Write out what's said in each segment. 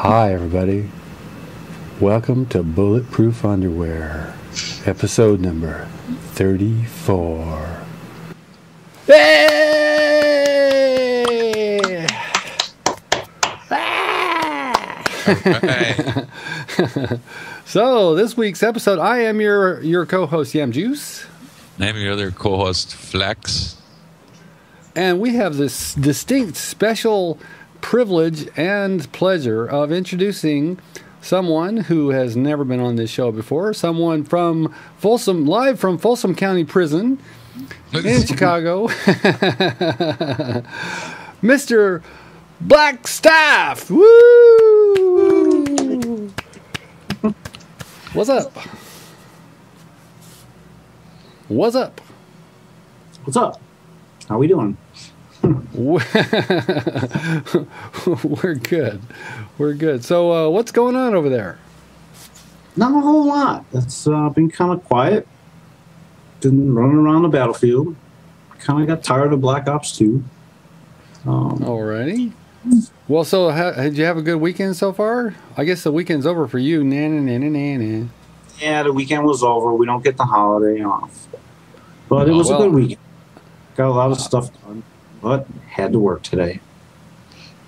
Hi, everybody. Welcome to Bulletproof Underwear, episode number 34. Hey! So, this week's episode, I am your co-host, Yam Juice. I'm your other co-host, Flex. And we have this distinct, special privilege and pleasure of introducing someone who has never been on this show before, someone from Folsom, live from Folsom County Prison in Chicago, Mr. Blackstaff. Woo! What's up? What's up? What's up? How we doing? We're good. We're good. So, what's going on over there? Not a whole lot. It's been kind of quiet. Didn't run around the battlefield. Kind of got tired of Black Ops 2. Alrighty. Well, so did you have a good weekend so far? I guess the weekend's over for you. Na. Yeah, the weekend was over. We don't get the holiday off. But it was a good weekend. Got a lot of stuff done, but had to work today.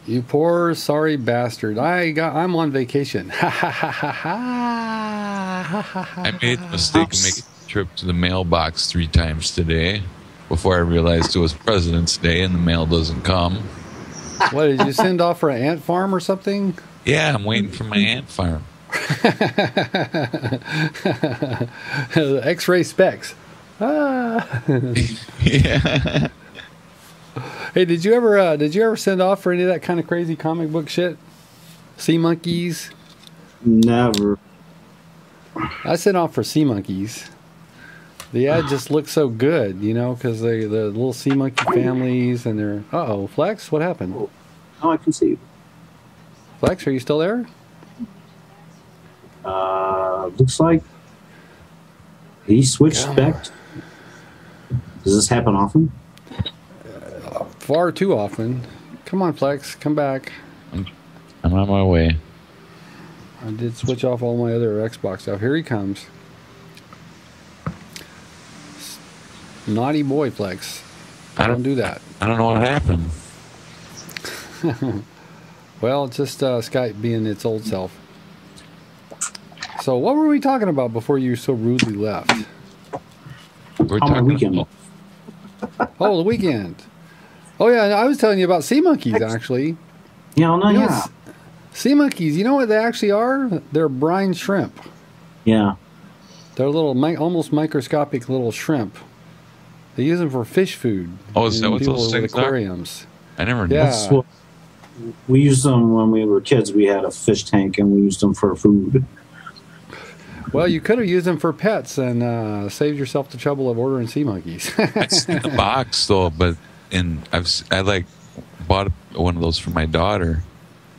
You poor sorry bastard. I'm on vacation. Ha ha ha ha ha. I made the mistake of making a trip to the mailbox 3 times today before I realized it was President's Day and the mail doesn't come. What, did you send off for an ant farm or something? Yeah, I'm waiting for my ant farm. X-ray specs. Ah. Yeah. Hey, did you ever send off for any of that kind of crazy comic book shit? Sea monkeys? Never. I sent off for sea monkeys. The ad just looked so good, you know, because the little sea monkey families and their... Uh-oh, Flex, what happened? Oh, I can see you. Flex, are you still there? Looks like he switched back. Does this happen often? Far too often. Come on, Flex, come back. I'm on my way. I did switch off all my other Xbox stuff. Here he comes. Naughty boy, Flex. I don't do that. I don't know what happened. Well, it's just Skype being its old self. So what were we talking about before you so rudely left? We're On my talking weekend. about- Oh, the weekend. Oh, yeah, I was telling you about sea monkeys, actually. Yeah, no, You know, yeah. Sea monkeys, you know what they actually are? They're brine shrimp. Yeah. They're little, almost microscopic little shrimp. They use them for fish food. Oh, is that in what those people with things are? aquariums. I never knew. Yeah. That's what we used them when we were kids. We had a fish tank and we used them for food. Well, you could have used them for pets and saved yourself the trouble of ordering sea monkeys. I've seen the box though, but I bought one of those for my daughter,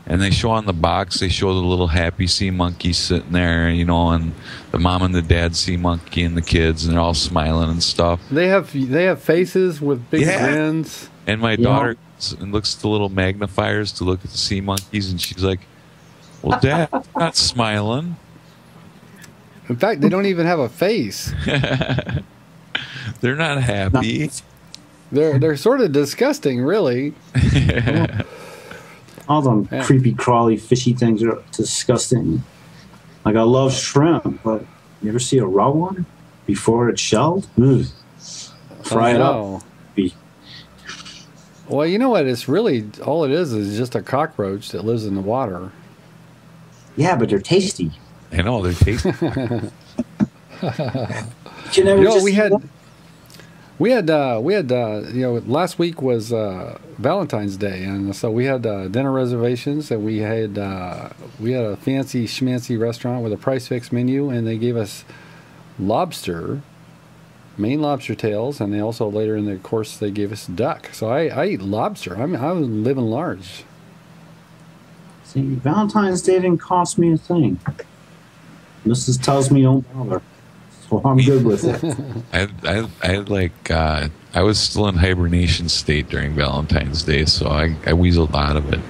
and they show on the box, they show the little happy sea monkey sitting there, you know, and the mom and the dad sea monkey and the kids, and they're all smiling and stuff. They have faces with big grins. And my daughter looks at the little magnifiers to look at the sea monkeys, and she's like, "Well, Dad, I'm not smiling." In fact, they don't even have a face. They're not happy. They're sort of disgusting, really. All them creepy, crawly, fishy things are disgusting. Like, I love shrimp, but you ever see a raw one before it's shelled? Ugh. Fry it up. Well, you know what? It's really, all it is just a cockroach that lives in the water. Yeah, but they're tasty. I know, they're tasty. You know, we had last week was Valentine's Day, and so we had dinner reservations, and we had a fancy schmancy restaurant with a price fixed menu, and they gave us lobster, Maine lobster tails, and they also later in the course they gave us duck. So I eat lobster. I was living large. See, Valentine's Day didn't cost me a thing. Mrs. tells me don't bother. So I'm good with it. I was still in hibernation state during Valentine's Day, so I weaseled out of it.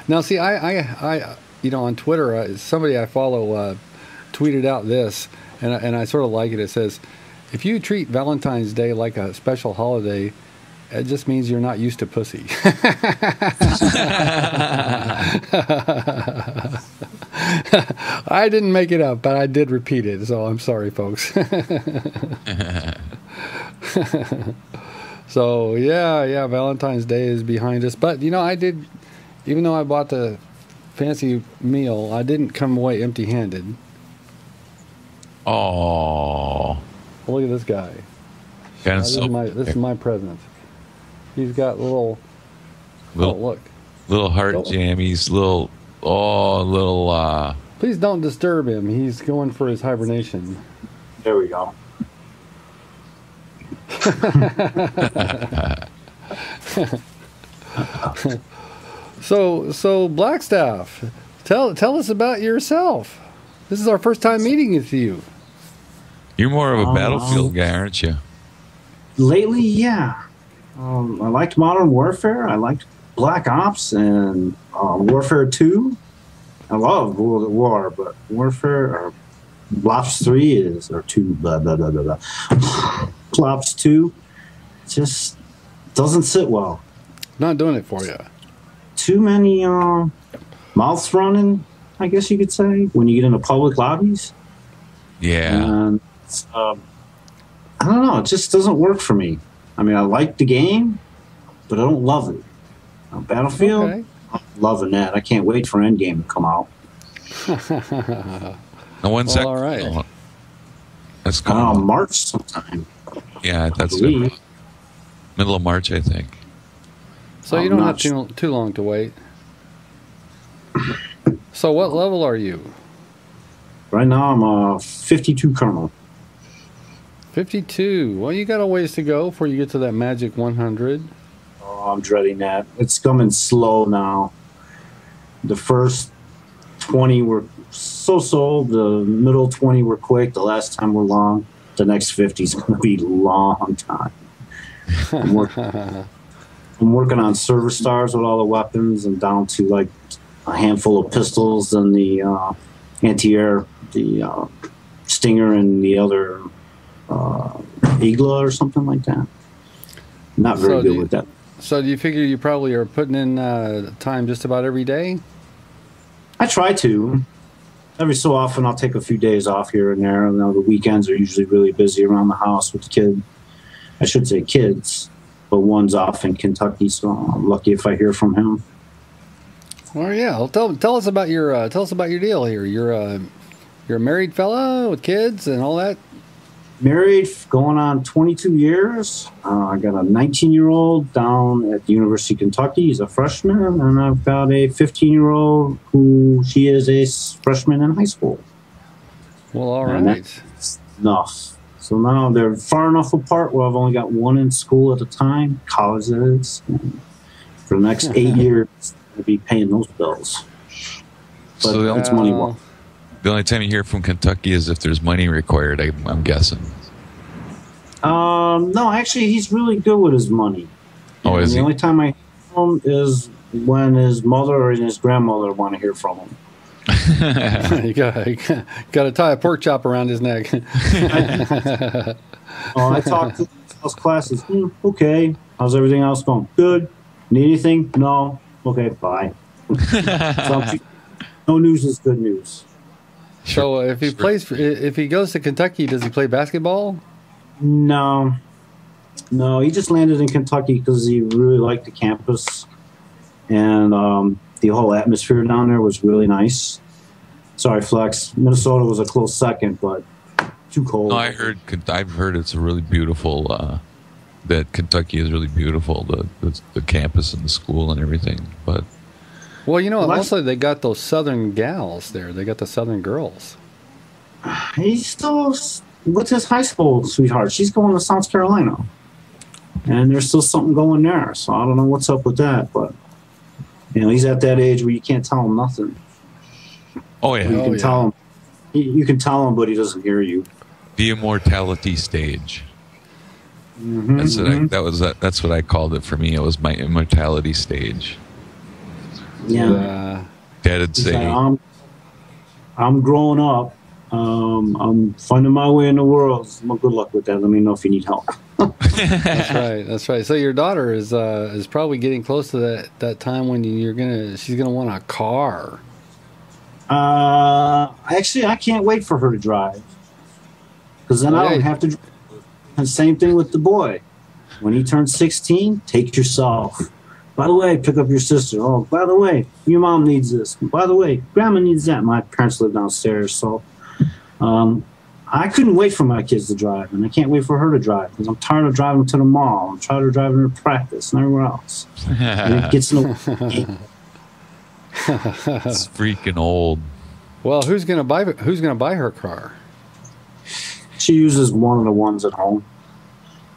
Now, see, I on Twitter, somebody I follow tweeted out this, and I sort of like it. It says, if you treat Valentine's Day like a special holiday, it just means you're not used to pussy. I didn't make it up, but I did repeat it, so I'm sorry, folks. So, yeah, Valentine's Day is behind us. But, I did, even though I bought the fancy meal, I didn't come away empty-handed. Oh. Look at this guy. This is my present. He's got little look. Little heart jammies, little. Please don't disturb him. He's going for his hibernation. There we go. So Blackstaff, tell us about yourself. This is our first time meeting with you. You're more of a Battlefield guy, aren't you? Lately, yeah. I liked Modern Warfare. I liked Black Ops and Warfare 2. I love World at War, but Warfare or Ops 3 is, or 2, blah, blah, blah, blah, blah. Ops 2 just doesn't sit well. Not doing it for you. Too many mouths running, I guess you could say, when you get into public lobbies. Yeah. And I don't know. It just doesn't work for me. I mean, I like the game, but I don't love it. Battlefield, okay. I'm loving that. I can't wait for Endgame to come out. Now, when's that? All right. Oh, that's coming. March sometime. Yeah, that's good. Middle of March, I think. So you don't have too long to wait. So what level are you? Right now, I'm a 52 Colonel. 52. Well, you got a ways to go before you get to that magic 100. Oh, I'm dreading that. It's coming slow now. The first 20 were so-so. The middle 20 were quick. The last 10 were long. The next 50 is going to be a long time. I'm working on server stars with all the weapons and down to like a handful of pistols and the anti-air, the Stinger and the other Igla or something like that. Not very good with that. So do you figure you probably are putting in time just about every day? I try to. Every so often I'll take a few days off here and there. The weekends are usually really busy around the house with the kid. I should say kids, but one's off in Kentucky, so I'm lucky if I hear from him. Well, yeah. Well, tell us about your deal here. You're a married fella with kids and all that. Married, going on 22 years. I got a 19-year-old down at the University of Kentucky. He's a freshman, and I've got a 15-year-old who she is a freshman in high school. Well, all right. That's enough. So now they're far enough apart where I've only got one in school at a time, college is. For the next 8 years, I'll be paying those bills. But So it's money well. The only time you hear from Kentucky is if there's money required, I'm guessing. No, actually, he's really good with his money. Oh, is he? The only time I hear from him is when his mother and his grandmother want to hear from him. you got to tie a pork chop around his neck. I talked to those classes. Okay. How's everything else going? Good. Need anything? No. Okay, bye. No news is good news. So if he goes to Kentucky, does he play basketball? No, he just landed in Kentucky because he really liked the campus, and the whole atmosphere down there was really nice. Sorry, Flex. Minnesota was a close second, but too cold. No, I've heard it's a really beautiful. That Kentucky is really beautiful. The campus and the school and everything, but. Well, also they got those southern gals there. They got the southern girls. He's still with his high school sweetheart. She's going to South Carolina. And there's still something going there. So I don't know what's up with that. But, he's at that age where you can't tell him nothing. Oh, yeah. You can tell him. You can tell him, but he doesn't hear you. The immortality stage. Mm-hmm, That's what I called it for me. It was my immortality stage. Yeah. Dad'd He's like, say, I'm growing up. I'm finding my way in the world. Well, good luck with that. Let me know if you need help. That's right. That's right. So your daughter is probably getting close to that time when she's gonna want a car. Actually, I can't wait for her to drive, because then I don't have to drive. And same thing with the boy. When he turns 16, take yourself. By the way, pick up your sister. Oh, by the way, your mom needs this. By the way, grandma needs that. My parents live downstairs, so I couldn't wait for my kids to drive, and I can't wait for her to drive, because I'm tired of driving to the mall. I'm tired of driving her to practice and everywhere else. And it gets in the it's freaking old. Well, who's gonna buy her car? She uses one of the ones at home.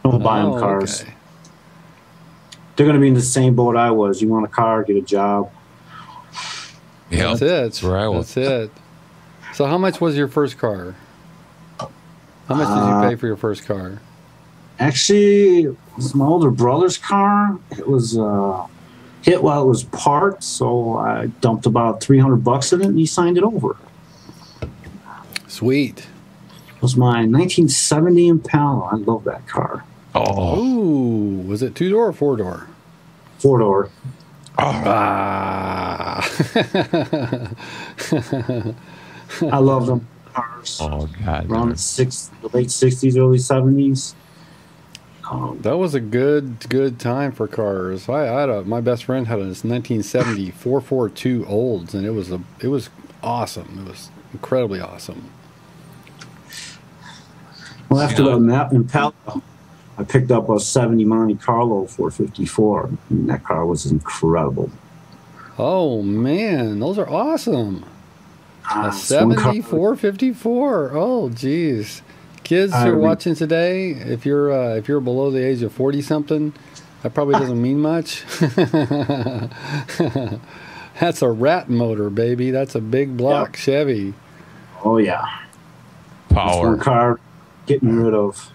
Don't buy them cars. Okay. They're going to be in the same boat I was. You want a car, get a job. Yeah, That's it. That's where I was. That's it. So how much was your first car? How much did you pay for your first car? Actually, it was my older brother's car. It was hit while it was parked, so I dumped about $300 in it, and he signed it over. Sweet. It was my 1970 Impala. I love that car. Oh, Ooh, was it 2-door or 4-door? 4-door. Ah. I love them cars. oh God. Around the late 60s, early 70s. That was a good time for cars. My best friend had a 1970 442 Olds, and it was awesome. It was incredibly awesome. Well, after that Impala, I picked up a 70 Monte Carlo 454, and that car was incredible. Oh man, those are awesome. A 70 454. Oh geez. Kids who are watching today, if you're below the age of 40 something, that probably doesn't mean much. That's a rat motor, baby. That's a big block Chevy. Oh yeah. Power. That's one car getting rid of.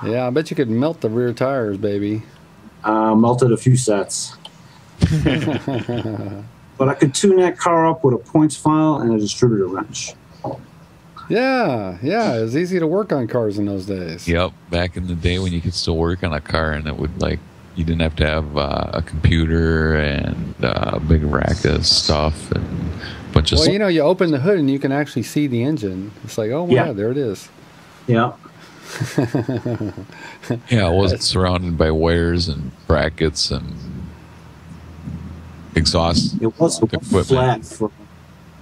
Yeah, I bet you could melt the rear tires, baby. Melted a few sets. But I could tune that car up with a points file and a distributor wrench. Yeah, it was easy to work on cars in those days. Yep, back in the day when you could still work on a car, and it would you didn't have to have a computer and a big rack of stuff and a bunch of. Well, you open the hood and you can actually see the engine. It's like, oh my God, there it is. Yeah. Yeah, it wasn't surrounded by wires and brackets and exhaust. It wasn't flat.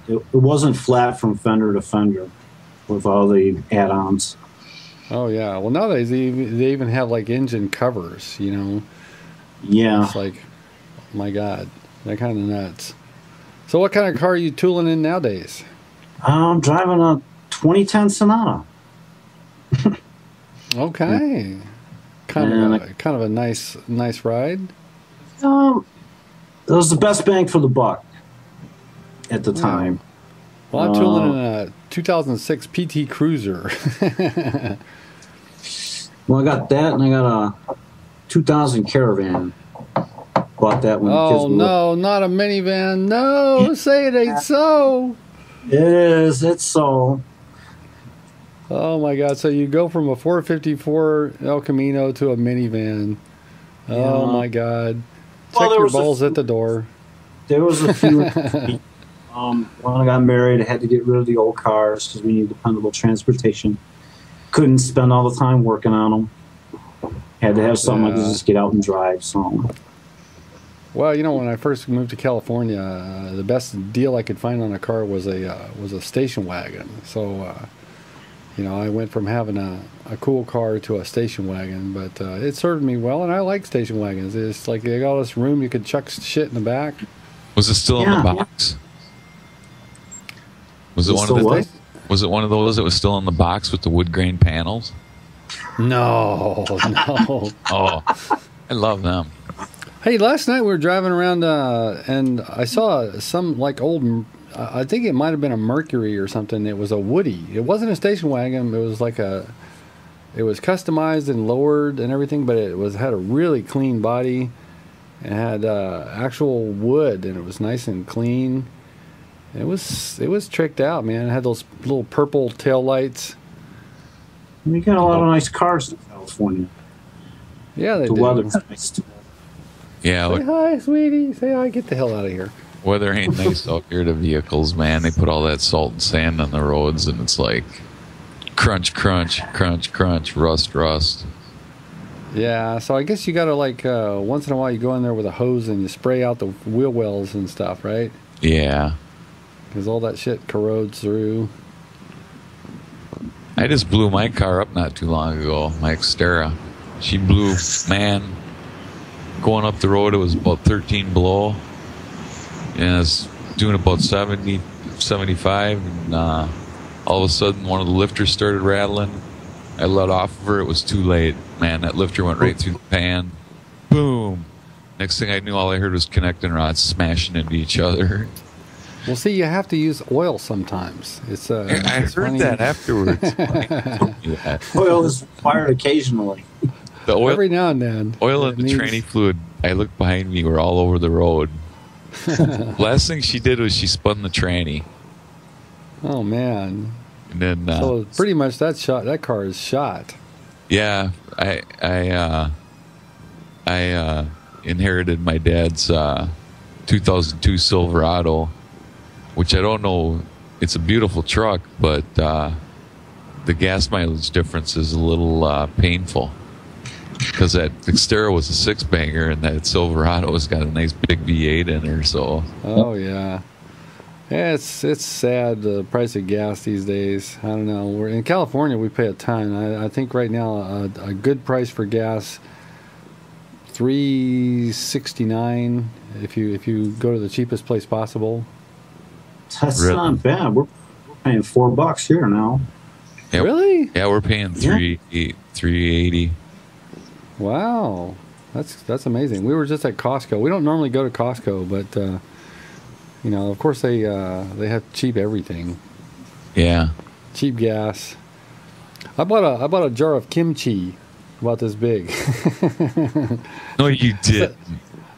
It wasn't flat from fender to fender with all the add-ons. Oh yeah. Well, nowadays they even have like engine covers. Yeah. It's like, oh my God, they're kind of nuts. So, what kind of car are you tooling in nowadays? I'm driving a 2010 Sonata. Okay. Kind of a nice ride. It was the best bang for the buck at the time. Well, I'm tooling in a 2006 PT Cruiser. Well, I got that, and I got a 2000 Caravan. Bought that when the kids were no, not a minivan. No, say it ain't so. It is. It's so. Oh my God! So you go from a 454 El Camino to a minivan. Oh my God! Check your balls at the door. There was a few. When I got married, I had to get rid of the old cars because we needed dependable transportation. Couldn't spend all the time working on them. Had to have something I could just get out and drive. So. Well, when I first moved to California, the best deal I could find on a car was a station wagon. So, I went from having a cool car to a station wagon, but it served me well, and I like station wagons. It's like they got all this room, you could chuck shit in the back. Was it still in the box? Was it one of the? Was it one of those that was still in the box with the wood grain panels? No. Oh, I love them. Hey, last night we were driving around and I saw some old, I think it might have been a Mercury or something. It was a Woody. It wasn't a station wagon. It was it was customized and lowered and everything, but it had a really clean body. It had actual wood, and it was nice and clean. It was tricked out, man. It had those little purple tail lights. We got a lot of nice cars in California. Yeah, they The do. weather's nice too. Yeah, Say hi, sweetie. Say hi. Get the hell out of here. weather ain't nice out here to vehicles, man. They put all that salt and sand on the roads, and it's like crunch, crunch, crunch, crunch, rust, rust. Yeah, so I guess you gotta like once in a while you go in there with a hose and you spray out the wheel wells and stuff, right? Yeah. Because all that shit corrodes through. I just blew my car up not too long ago, my Xterra. She blew, man, going up the road, it was about 13 below. And I was doing about 70, 75, and all of a sudden one of the lifters started rattling. I let off of her, it was too late. Man, that lifter went right through the pan. Boom! Next thing I knew, all I heard was connecting rods smashing into each other. Well, see, you have to use oil sometimes. It's I it's heard funny. that afterwards. Yeah. Oil is required occasionally. The oil, Every now and then. oil it and the needs- tranny fluid, I looked behind me, were all over the road. Last thing she did was she spun the tranny. Oh man! And then, So pretty much that car is shot. yeah, I inherited my dad's 2002 Silverado, which I don't know. It's a beautiful truck, but the gas mileage difference is a little painful. Because that Xterra was a six-banger, and that Silverado has got a nice big V8 in her. So Oh yeah. Yeah, it's sad the price of gas these days. I don't know. We're in California. We pay a ton. I think right now a good price for gas, $3.69 if you go to the cheapest place possible. That's Really? not bad. We're paying $4 here now. Yep. Really? yeah, we're paying $3.80. Wow, that's amazing. We were just at Costco. We don't normally go to Costco, but you know, of course they have cheap everything, Yeah. cheap gas. I bought a jar of kimchi, about this big. No, you did.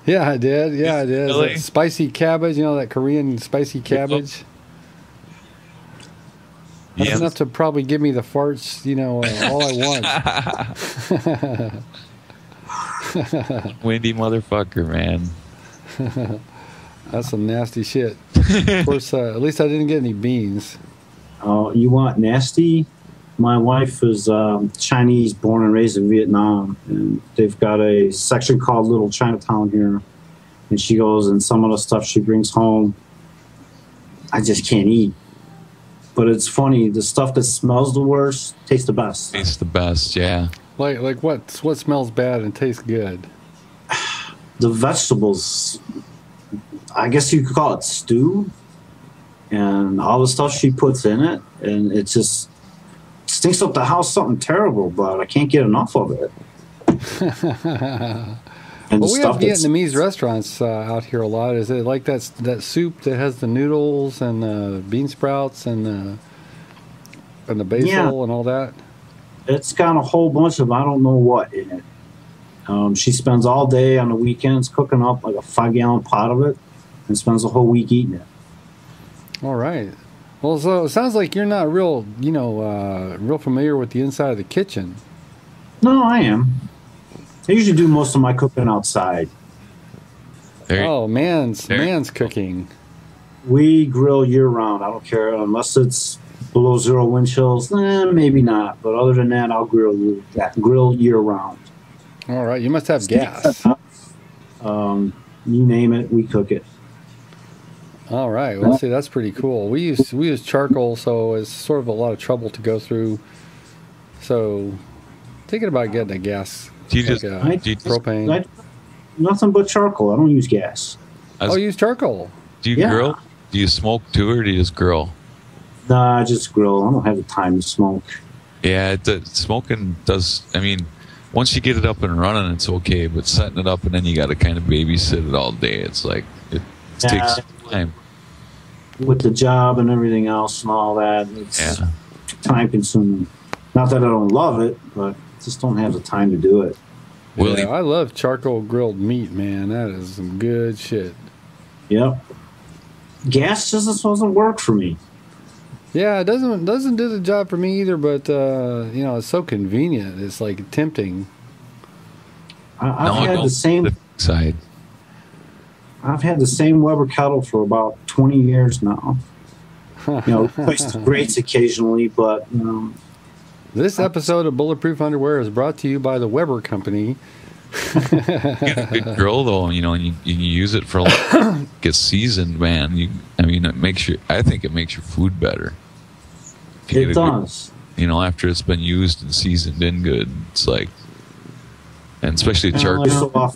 Yeah, I did. Yeah, I did. Really? That spicy cabbage, you know, that Korean spicy cabbage. That's Yeah. enough to probably give me the farts, you know, all I want. Windy motherfucker, man. That's some nasty shit. Of course, at least I didn't get any beans. You want nasty? My wife is Chinese, born and raised in Vietnam, and they've got a section called Little Chinatown here. And she goes, and some of the stuff she brings home, I just can't eat. But it's funny, the stuff that smells the worst tastes the best. It's the best, yeah. Like what smells bad and tastes good? The vegetables, I guess you could call it stew, and all the stuff she puts in it, and it just stinks up the house something terrible, but I can't get enough of it. And Well, the we have stuff that's Vietnamese restaurants out here a lot. Is it like that soup that has the noodles and the bean sprouts and the basil Yeah. and all that? it's got a whole bunch of I don't know what in it. She spends all day on the weekends cooking up like a 5-gallon pot of it and spends the whole week eating it. All right. Well, so it sounds like you're not real familiar with the inside of the kitchen. No, I am. I usually do most of my cooking outside. There, Oh, man's There- cooking. We grill year round. I don't care unless it's below 0 wind chills. Maybe not. But other than that, I'll grill year round. All right. You must have gas. You name it, we cook it. All right. Well, see, that's pretty cool. We use charcoal, so it's sort of a lot of trouble to go through. So, thinking about getting a gas, Do you like just- a do you just- propane. Nothing but charcoal. I don't use gas. Oh, use charcoal. do you Yeah. grill? Do you smoke too, or do you just grill? Nah, I just grill. I don't have the time to smoke. Yeah, smoking does. I mean, once you get it up and running, it's okay. But setting it up and then you got to kind of babysit it all day. It's like it takes time. With the job and everything else and all that, it's Yeah. time consuming. Not that I don't love it, but just don't have the time to do it. Willie, Yeah, I love charcoal grilled meat, man. That is some good shit. Yep. Gas just doesn't work for me. Yeah, it doesn't do the job for me either, but you know, it's so convenient. It's like tempting. I've had the same side. I've had the same Weber kettle for about 20 years now. You know, replace the grates occasionally, but This episode of Bulletproof Underwear is brought to you by the Weber Company. You got a good grill though, you know, and you use it for get seasoned, man. It makes I think it makes your food better. It does. Good, you know, after it's been used and seasoned in good, it's like, and especially charcoal.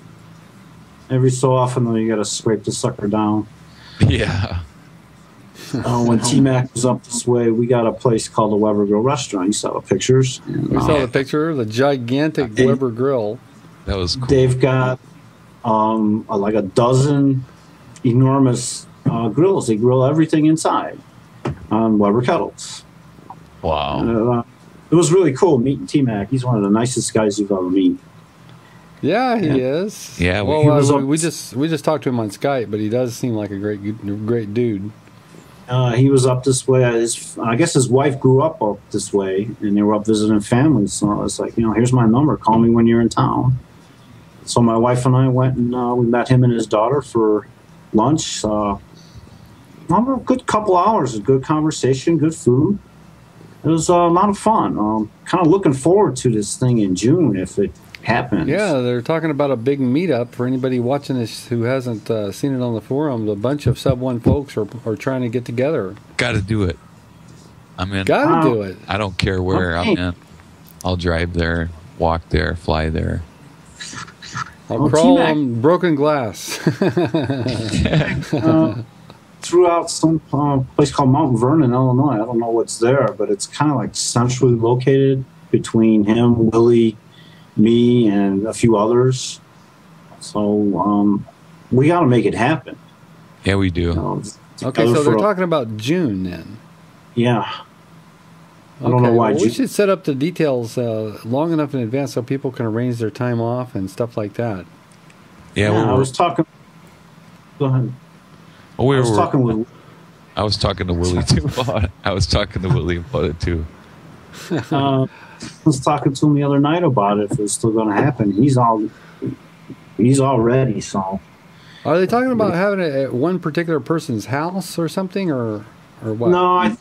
Every so often, though, you got to scrape the sucker down. Yeah. When T-Mac was up this way, we got a place called the Weber Grill Restaurant. You saw the pictures. We saw the picture of the gigantic Weber Grill. That was cool. They've got like a dozen enormous grills. They grill everything inside on Weber kettles. Wow. It was really cool meeting T-Mac. He's one of the nicest guys you've ever met. Yeah, he is. Yeah, we just talked to him on Skype, but he does seem like a great dude. He was up this way. I guess his wife grew up this way, and they were up visiting family. So I was like, here's my number. Call me when you're in town. So my wife and I went and we met him and his daughter for lunch. A good couple hours, a good conversation, good food. It was a lot of fun. Kind of looking forward to this thing in June if it happens. Yeah, they're talking about a big meetup for anybody watching this who hasn't seen it on the forum. A bunch of Sub 1 folks are trying to get together. Got to do it. I'm in. Got to do it. I don't care where I'm in. I'll drive there, walk there, fly there. I'll crawl on broken glass. Throughout some place called Mount Vernon, Illinois. I don't know what's there, but it's kind of like centrally located between him, Willie, me, and a few others. So we got to make it happen. Yeah, we do. Okay, so they're talking about June then. Yeah. I don't know why. Well, we should set up the details long enough in advance so people can arrange their time off and stuff like that. Yeah, I was talking. Go ahead. Oh, I was talking with. I was talking to Willie too. I was talking to Willie about it too. I was talking to him the other night about it. If it's still going to happen, he's all ready. So, are they talking about having it at one particular person's house or something, or what? No, I think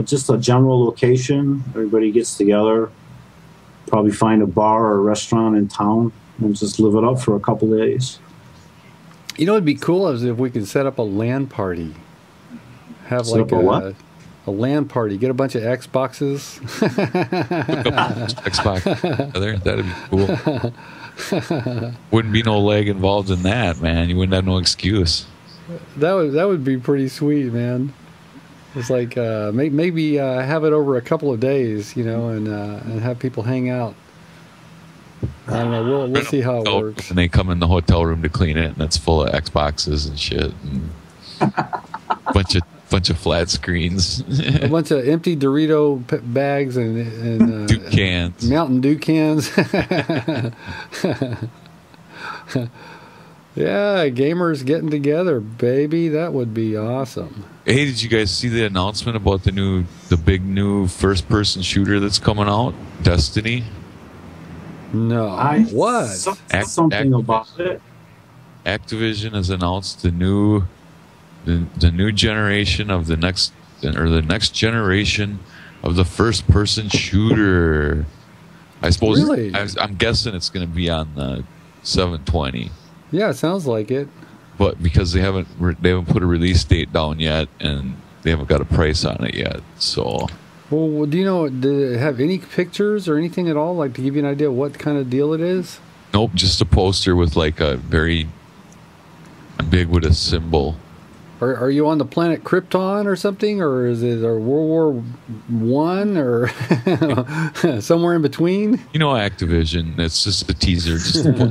just a general location. Everybody gets together, probably find a bar or a restaurant in town, and just live it up for a couple days. You know, it'd be cool is if we could set up a LAN party. Have set like up a what? A LAN party. Get a bunch of Xboxes. Xbox. That'd be cool. Wouldn't be no leg involved in that, man. You wouldn't have no excuse. That would be pretty sweet, man. It's like maybe have it over a couple of days, and have people hang out. I don't know. We'll see how it works. And they come in the hotel room to clean it, and it's full of Xboxes and shit, and bunch of flat screens, a bunch of empty Dorito bags and Dew cans, Mountain Dew cans. Yeah, gamers getting together, baby. That would be awesome. Hey, did you guys see the announcement about the big new first-person shooter that's coming out, Destiny? No. What? Something about it. Activision has announced the new generation of the next generation of the first-person shooter. I suppose. Really? I'm guessing it's going to be on the 720. Yeah, it sounds like it. But because they haven't put a release date down yet, and they haven't got a price on it yet, so. Well, do it have any pictures or anything at all, like to give you an idea of what kind of deal it is? Nope, just a poster with like a very ambiguous symbol. Are you on the planet Krypton or something, or is it World War I or somewhere in between? Activision. It's just a teaser,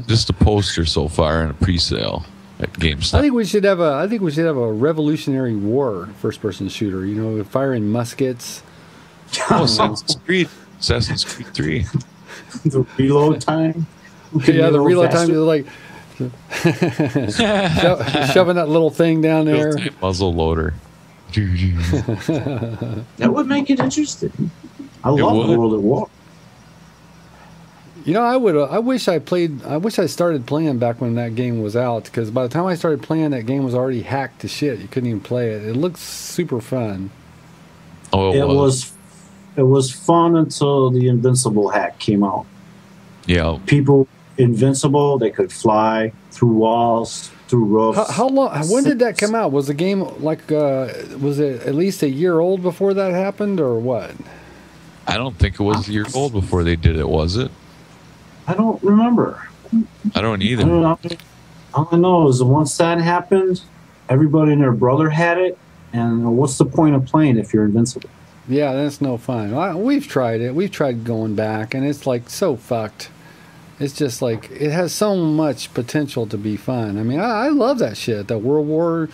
just a poster so far and a pre-sale at GameStop. I think we should have a Revolutionary War first-person shooter. Firing muskets. Oh, Assassin's Creed 3. The reload time. Yeah, the reload time is like shoving that little thing down there. Muzzle loader. That would make it interesting. I love the World at War. You know, I wish I started playing back when that game was out, because by the time I started playing, that game was already hacked to shit. You couldn't even play it. It looked super fun. Oh, it was fun until the Invincible hack came out. Yeah. People invincible, they could fly through walls, through roofs. How long? When did that come out? Was the game like was it at least a year old before that happened, or what? I don't think it was a year old before they did it, was it? I don't remember. I don't either. All I know is that once that happened, everybody and their brother had it, and what's the point of playing if you're invincible? Yeah, that's no fun. We've tried it. We've tried going back, and it's like so fucked. It's just like it has so much potential to be fun. I mean, I love that shit. That World War.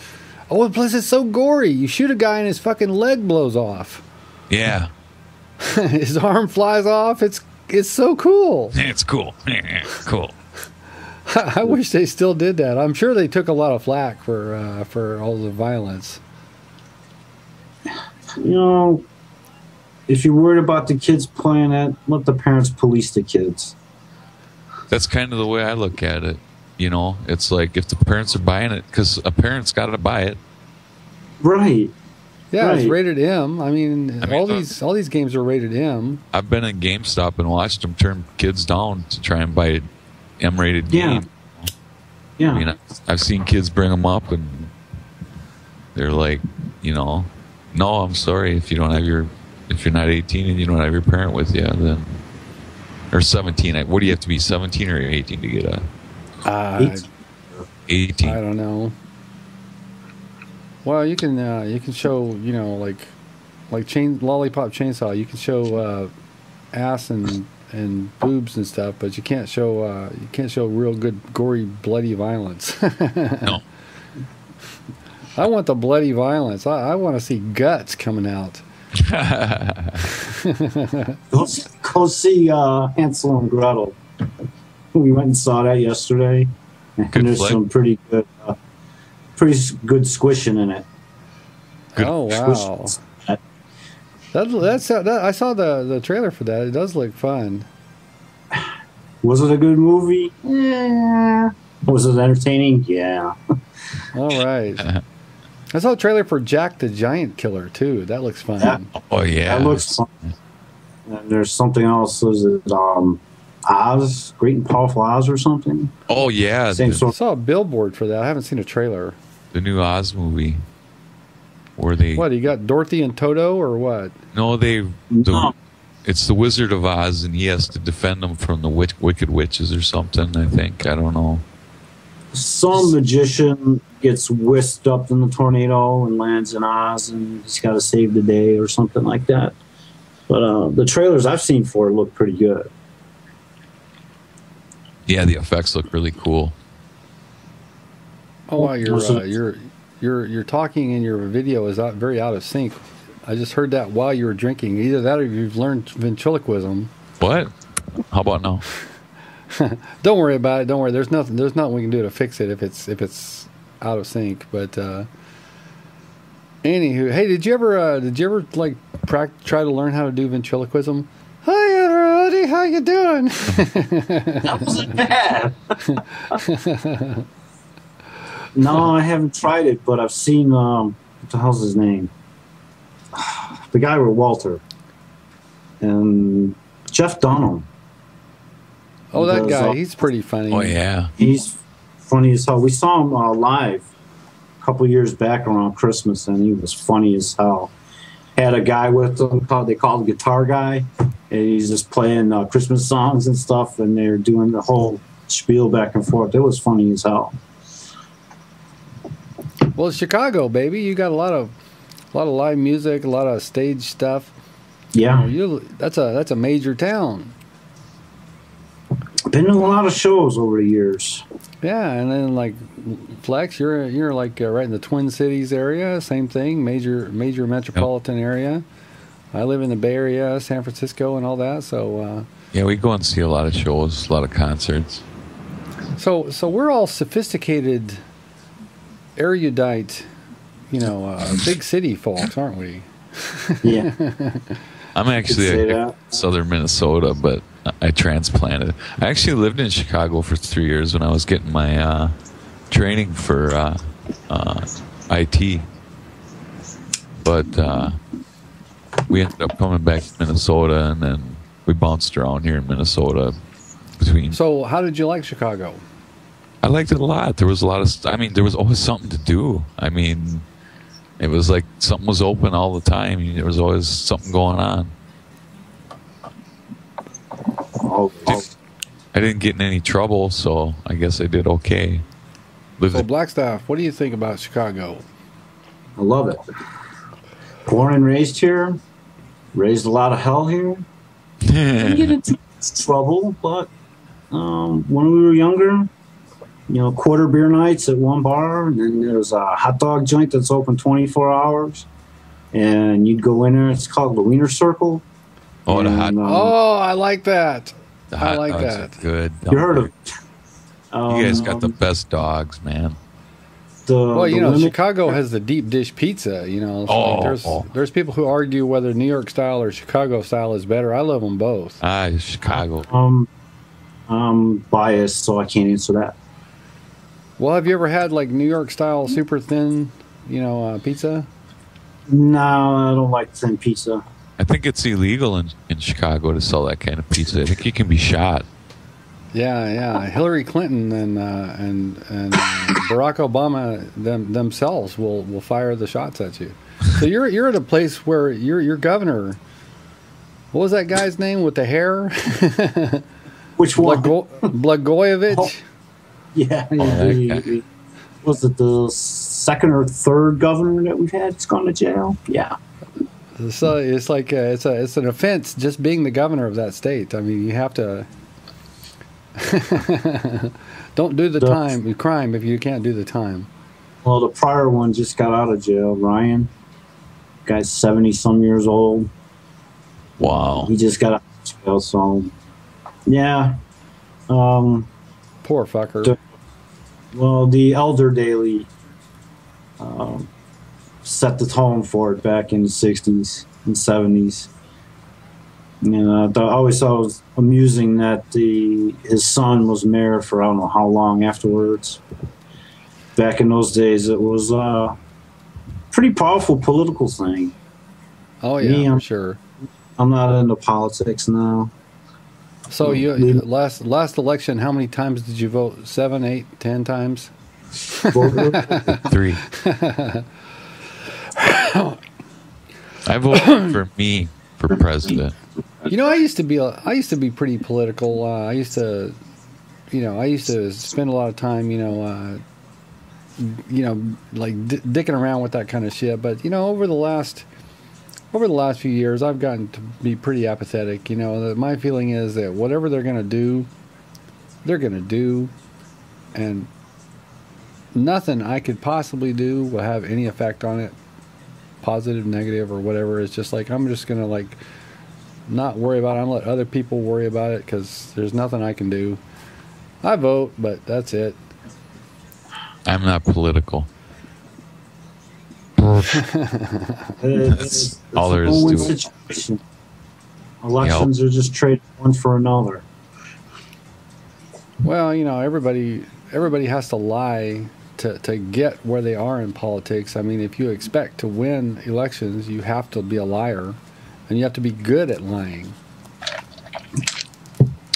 Oh, and plus it's so gory. You shoot a guy and his fucking leg blows off. Yeah. His arm flies off. It's so cool. It's cool. Cool. I wish they still did that. I'm sure they took a lot of flack for all the violence. You know, if you're worried about the kids playing it, let the parents police the kids. That's kind of the way I look at it. You know, it's like if the parents are buying it, because a parent's got to buy it. Right. Yeah, right. It's rated M. I mean, all these games are rated M. I've been in GameStop and watched them turn kids down to try and buy an M-rated game. Yeah. I mean, I've seen kids bring them up and they're like, you know, no, I'm sorry if you're not 18 and you don't have your parent with you, then, or 17. What do you have to be, 17 or 18 to get a? 18. I don't know. Well, you can show, you know, like Lollipop Chainsaw. You can show ass and boobs and stuff, but you can't show real good gory bloody violence. No. I want the bloody violence. I want to see guts coming out. Go see Hansel and Gretel. We went and saw that yesterday, and there's some pretty good squishing in it. Oh wow! That's I saw the trailer for that. It does look fun. Was it a good movie? Yeah. Was it entertaining? Yeah. All right. I saw a trailer for Jack the Giant Killer too. That looks fun. Yeah. Oh yeah, that looks fun. And there's something else. Was it Oz, Great and Powerful Oz, or something? Oh yeah, Same sort. I saw a billboard for that. I haven't seen a trailer. The new Oz movie, where they what? You got Dorothy and Toto, or what? No, it's the Wizard of Oz, and he has to defend them from the wicked witches or something. I think, I don't know. Some magician gets whisked up in the tornado and lands in Oz, and he's got to save the day or something like that. But the trailers I've seen for it look pretty good. Yeah, the effects look really cool. Oh wow, you're talking and your video is very out of sync. I just heard that while you were drinking. Either that or you've learned ventriloquism. What? How about now? Don't worry about it. Don't worry. There's nothing we can do to fix it if it's out of sync. But anywho, hey, did you ever like try to learn how to do ventriloquism? Hi everybody, how you doing? That wasn't bad. No, I haven't tried it, but I've seen what the hell's his name? The guy with Walter and Jeff Dunham. Oh, that guy. He's pretty funny. Oh yeah, he's funny as hell. We saw him live a couple years back around Christmas, and he was funny as hell. Had a guy with him they called the guitar guy, and he's just playing Christmas songs and stuff, and they're doing the whole spiel back and forth. It was funny as hell. Well, Chicago, baby, you got a lot of live music, a lot of stage stuff. Yeah, that's a major town. Been in a lot of shows over the years. Yeah, and then like Flex, you're like right in the Twin Cities area. Same thing, major metropolitan area. I live in the Bay Area, San Francisco, and all that. So yeah, we go and see a lot of shows, a lot of concerts. So we're all sophisticated, erudite, big city folks, aren't we? Yeah. I'm actually southern Minnesota, but I transplanted. I actually lived in Chicago for 3 years when I was getting my training for IT. But we ended up coming back to Minnesota, and then we bounced around here in Minnesota. So how did you like Chicago? I liked it a lot. There was a lot of... there was always something to do. It was like something was open all the time. There was always something going on. I didn't get in any trouble, so I guess I did okay. So Blackstaff, what do you think about Chicago? I love it. Born and raised here. Raised a lot of hell here. Didn't get into trouble, but when we were younger, quarter beer nights at one bar, and then there's a hot dog joint that's open 24 hours, and you'd go in there. It's called the Wiener Circle. Oh, the hot. I like that. I like that. Good. You heard of it? You guys got the best dogs, man. Chicago has the deep dish pizza. There's people who argue whether New York style or Chicago style is better. I love them both. Chicago. I'm biased, so I can't answer that. Well, have you ever had like New York style super thin, pizza? No, I don't like thin pizza. I think it's illegal in Chicago to sell that kind of pizza. I think you can be shot. Yeah. Hillary Clinton and Barack Obama themselves will fire the shots at you. So you're at a place where your governor. What was that guy's name with the hair? Which one? Blagojevich. Oh, yeah. Was it the second or third governor that we've had that's gone to jail? Yeah. So it's like it's an offense just being the governor of that state. I mean, you have to don't do the crime if you can't do the time. Well, the prior one just got out of jail. Ryan, guy's 70-some years old. Wow. He just got out of jail. So, yeah. Poor fucker. The Elder Daily set the tone for it back in the 60s and 70s. And I always thought it was amusing that his son was mayor for I don't know how long afterwards. Back in those days, it was a pretty powerful political thing. Oh, yeah, I'm sure. I'm not into politics now. So last election, how many times did you vote? 7, 8, 10 times? 3. I voted for me for president. I used to be pretty political. I used to spend a lot of time, like dicking around with that kind of shit. But over the last few years, I've gotten to be pretty apathetic. My feeling is that whatever they're gonna do, and nothing I could possibly do will have any effect on it, positive, negative, or whatever. It's just like I'm just gonna not worry about it. I'm gonna let other people worry about it because there's nothing I can do. I vote, but that's it. I'm not political. That's all there is to it. Situation. Elections are just traded one for another. Well, everybody has to lie to get where they are in politics. I mean, if you expect to win elections, you have to be a liar, and you have to be good at lying.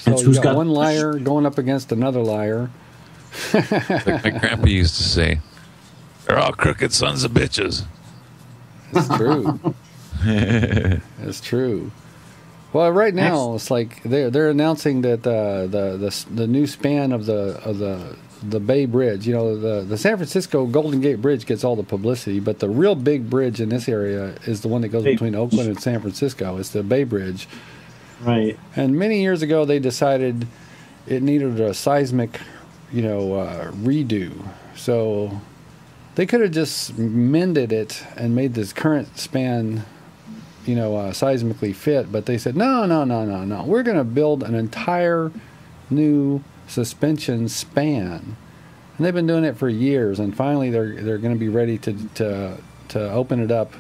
So you got one liar going up against another liar. Like my grandpa used to say, they're all crooked sons of bitches. It's true. It's true. Well, right now it's like they're announcing that the new span of the Bay Bridge. The San Francisco Golden Gate Bridge gets all the publicity, but the real big bridge in this area is the one that goes between Oakland and San Francisco. It's the Bay Bridge. Right. And many years ago, they decided it needed a seismic, redo. So they could have just mended it and made this current span, seismically fit. But they said, no. We're going to build an entire new suspension span, and they've been doing it for years. And finally, they're going to be ready to open it up,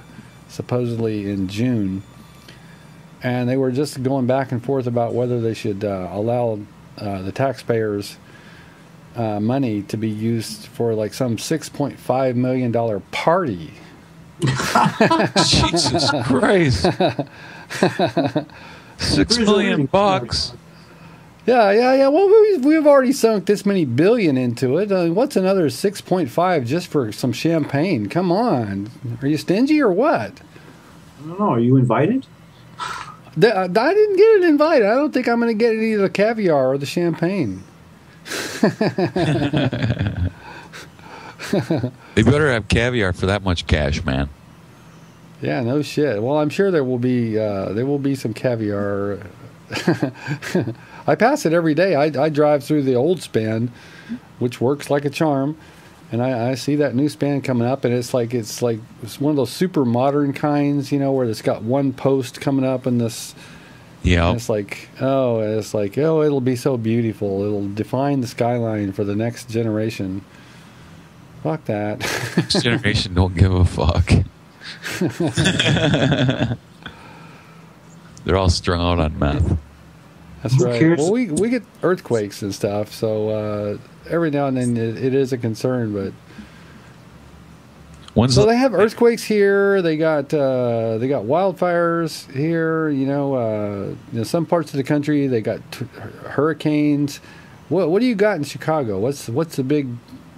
supposedly in June. And they were just going back and forth about whether they should allow the taxpayers' money to be used for like some $6.5 million party. Jesus Christ. $6 million. Yeah. Well, we've already sunk this many billion into it. What's another 6.5 just for some champagne? Come on. Are you stingy or what? I don't know. Are you invited? I didn't get an invite. I don't think I'm going to get either the caviar or the champagne. They better have caviar for that much cash, man. Yeah, no shit. Well, I'm sure there will be some caviar. I pass it every day. I drive through the old span, which works like a charm, and I see that new span coming up, and it's one of those super modern kinds, where it's got one post coming up and this. Yeah. It's like, it'll be so beautiful. It'll define the skyline for the next generation. Fuck that. This generation don't give a fuck. They're all strung out on meth. That's right. Well, we get earthquakes and stuff, so every now and then it is a concern. But they have earthquakes here. They got wildfires here. Some parts of the country they got hurricanes. What do you got in Chicago? What's the big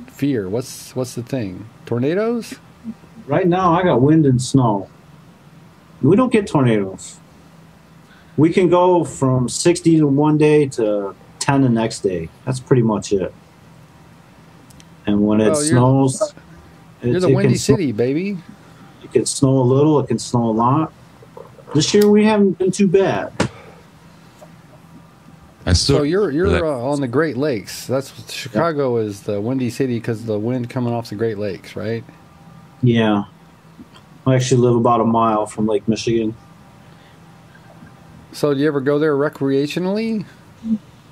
fear? What's the thing? Tornadoes? Right now, I got wind and snow. We don't get tornadoes. We can go from 60 to one day to 10 the next day. That's pretty much it. And when it snows... You're the Windy City, baby. It can snow a little. It can snow a lot. This year, we haven't been too bad. So you're on the Great Lakes. Chicago is the Windy City because of the wind coming off the Great Lakes, right? Yeah. I actually live about a mile from Lake Michigan. So do you ever go there recreationally?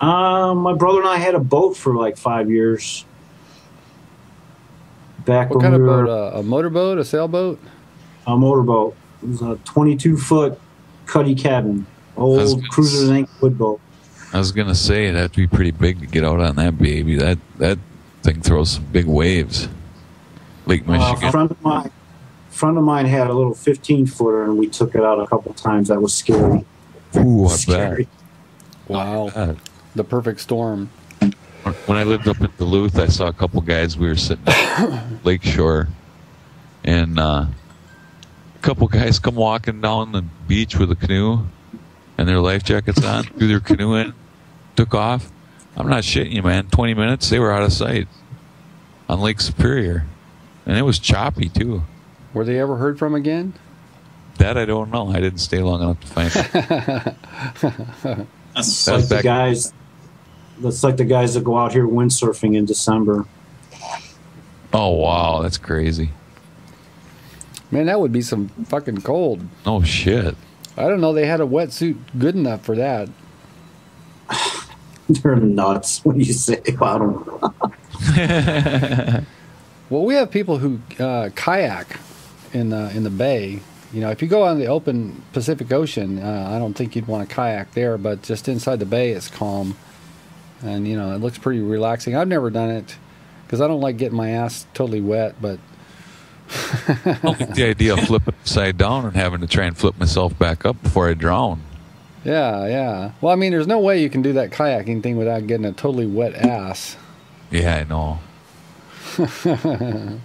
My brother and I had a boat for like 5 years. What kind of boat? A motorboat? A sailboat? A motorboat. It was a 22-foot cuddy cabin. Old cruiser's anchor wood boat. I was going to say, it'd be pretty big to get out on that baby. That thing throws some big waves. Lake Michigan. A friend of mine had a little 15-footer, and we took it out a couple times. That was scary. Ooh, I bet. Wow. The perfect storm. When I lived up in Duluth, I saw a couple guys. We were sitting at Lakeshore, and a couple guys come walking down the beach with a canoe and their life jackets on, threw their canoe in, took off. I'm not shitting you, man. 20 minutes, they were out of sight on Lake Superior. And it was choppy, too. Were they ever heard from again? That I don't know. I didn't stay long enough to find out. That's like the guys that go out here windsurfing in December. Oh, wow. That's crazy. Man, that would be some fucking cold. Oh, shit. I don't know. They had a wetsuit good enough for that. They're nuts. What do you say about them? Well, we have people who kayak in the bay. If you go on the open Pacific Ocean, I don't think you'd want to kayak there, but just inside the bay, it's calm. And, it looks pretty relaxing. I've never done it because I don't like getting my ass totally wet, but... I don't like the idea of flipping upside down and having to try and flip myself back up before I drown. Yeah. Well, I mean, there's no way you can do that kayaking thing without getting a totally wet ass. Yeah, I know. It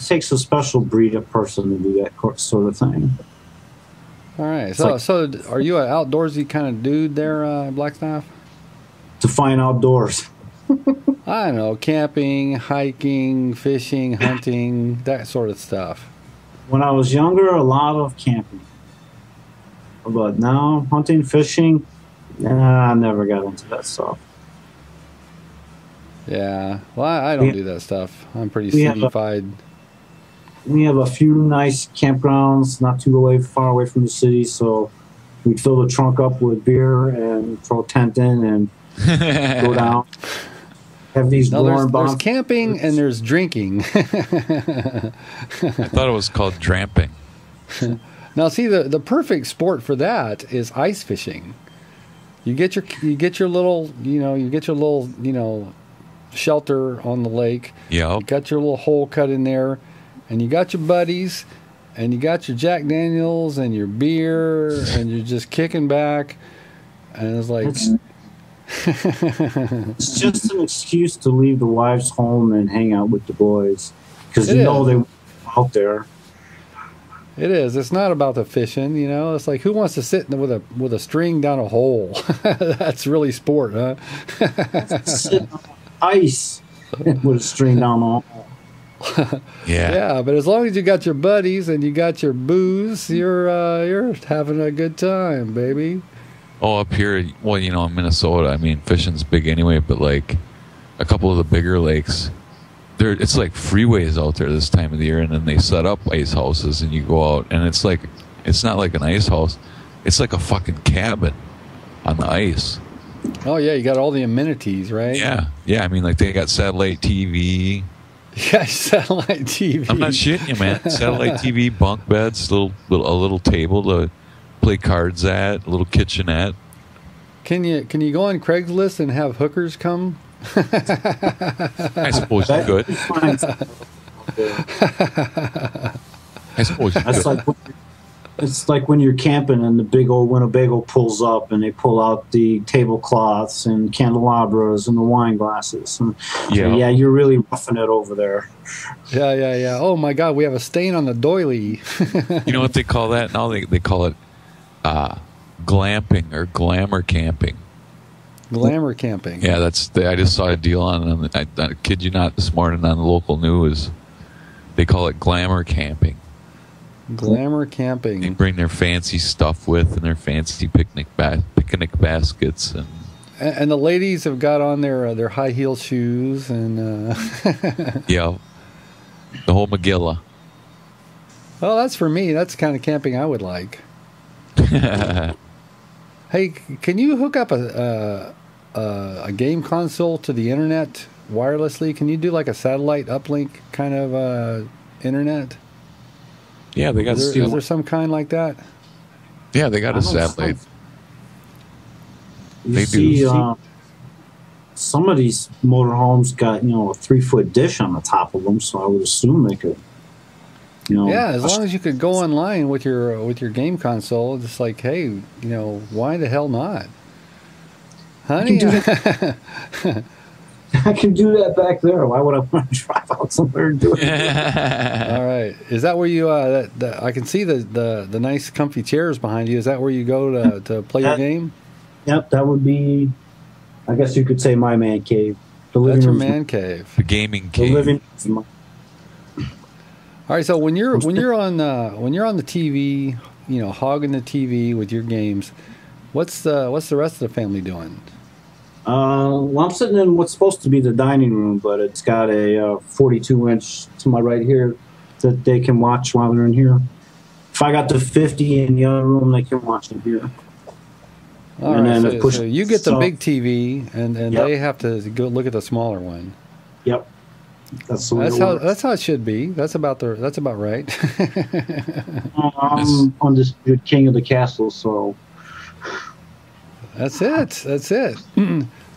takes a special breed of person to do that sort of thing. All right. So are you an outdoorsy kind of dude there, Blackstaff? Define outdoors. I don't know, camping, hiking, fishing, hunting, that sort of stuff. When I was younger, a lot of camping. But now, hunting, fishing, I never got into that stuff. Yeah, well, I don't do that stuff. I'm pretty city-fied. We have a few nice campgrounds not too far away from the city, so we'd fill the trunk up with beer and throw a tent in and Go down. Have these No, roaring there's bombs. camping and there's drinking. I thought it was called tramping. Now, see, the perfect sport for that is ice fishing. You get your little shelter on the lake. Yeah. You got your little hole cut in there, and you got your buddies, and you got your Jack Daniels and your beer, and you're just kicking back, and it's like. It's just an excuse to leave the wives home and hang out with the boys, because they were out there. It is. It's not about the fishing, It's like, who wants to sit with a string down a hole? That's really sport, huh? Sit on ice with a string down the hole. Yeah. Yeah, but as long as you got your buddies and you got your booze, you're having a good time, baby. Oh, up here, well, in Minnesota, I mean, fishing's big anyway, but like a couple of the bigger lakes, it's like freeways out there this time of the year, and then they set up ice houses, and you go out, and it's not like an ice house, it's like a fucking cabin on the ice. Oh yeah, you got all the amenities, right? Yeah. I mean, like they got satellite TV. Yeah, satellite TV. I'm not shitting you, man. Satellite TV, bunk beds, a little table to play cards at, a little kitchenette. Can you go on Craigslist and have hookers come? I suppose you could. I suppose you could. It's like when you're camping and the big old Winnebago pulls up and they pull out the tablecloths and candelabras and the wine glasses. And yeah, you're really roughing it over there. Yeah. Oh my God, we have a stain on the doily. You know what they call that now? They call it glamping or glamour camping. Glamour camping. Yeah, I just saw a deal on I kid you not, this morning on the local news. They call it glamour camping. Glamour camping. They bring their fancy stuff with and their fancy picnic baskets and the ladies have got on their high heel shoes and yeah, the whole Magilla. Well, that's for me. That's the kind of camping I would like. Hey, can you hook up a game console to the internet wirelessly? Can you do like a satellite uplink kind of internet? Yeah, they got. Is there some kind like that? Yeah, they got a satellite. You see, some of these motorhomes got a 3-foot dish on the top of them, so I would assume they could. Yeah, as long as you could go online with your game console, it's like, hey, why the hell not, honey? I can do that back there. Why would I want to drive out somewhere and do it? All right. Is that where you? I can see the nice, comfy chairs behind you. Is that where you go to play your game? Yep, that would be. I guess you could say my man cave. That's your man cave. The gaming cave. The living. All right. So when you're on the TV, hogging the TV with your games, what's the rest of the family doing? Well, I'm sitting in what's supposed to be the dining room, but it's got a 42-inch to my right here that they can watch while they're in here. If I got the 50 in the other room, they can watch it here. All right, so you get the big TV, and yep. They have to go look at the smaller one. Yep, that's how it should be. That's about right. I'm undisputed king of the castle, so. That's it.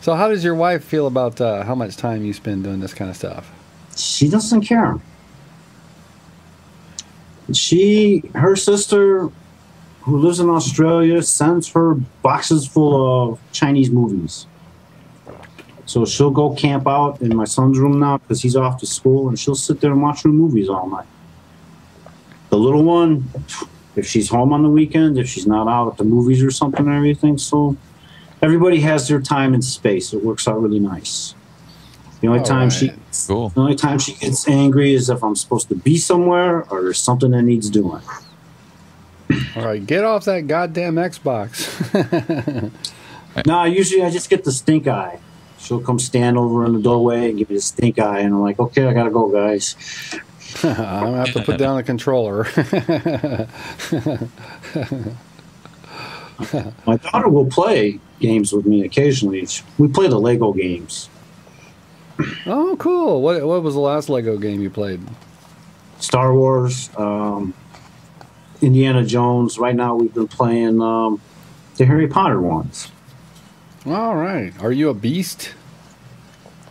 So how does your wife feel about how much time you spend doing this kind of stuff? She doesn't care. Her sister, who lives in Australia, sends her boxes full of Chinese movies. So she'll go camp out in my son's room now because he's off to school, and she'll sit there and watch her movies all night. The little one, if she's home on the weekend, if she's not out at the movies or something or everything, so everybody has their time and space. It works out really nice. The only time she gets angry is if I'm supposed to be somewhere or there's something that needs doing. All right, get off that goddamn Xbox. No, usually I just get the stink eye. She'll come stand over in the doorway and give me the stink eye, and I'm like, okay, I gotta go, guys. I'm gonna have to put down the controller. My daughter will play games with me occasionally. We play the Lego games. Oh, cool. What was the last Lego game you played? Star Wars, Indiana Jones. Right now we've been playing the Harry Potter ones. All right. Are you a beast?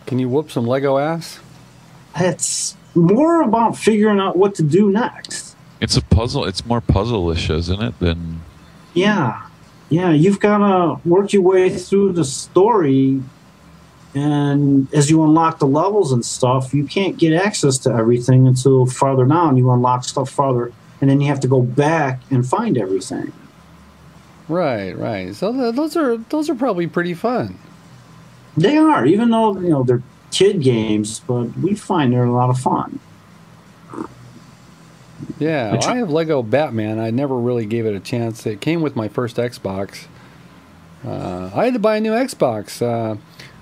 Can you whoop some Lego ass? It's more about figuring out what to do next. It's a puzzle. It's more puzzle-ish, isn't it? Than Yeah. You've got to work your way through the story, and as you unlock the levels and stuff, you can't get access to everything until farther down. You unlock stuff farther, and then you have to go back and find everything. Right. So those are probably pretty fun. They are, even though they're kid games, but we find they're a lot of fun. Yeah, I have Lego Batman. I never really gave it a chance. It came with my first Xbox. I had to buy a new Xbox.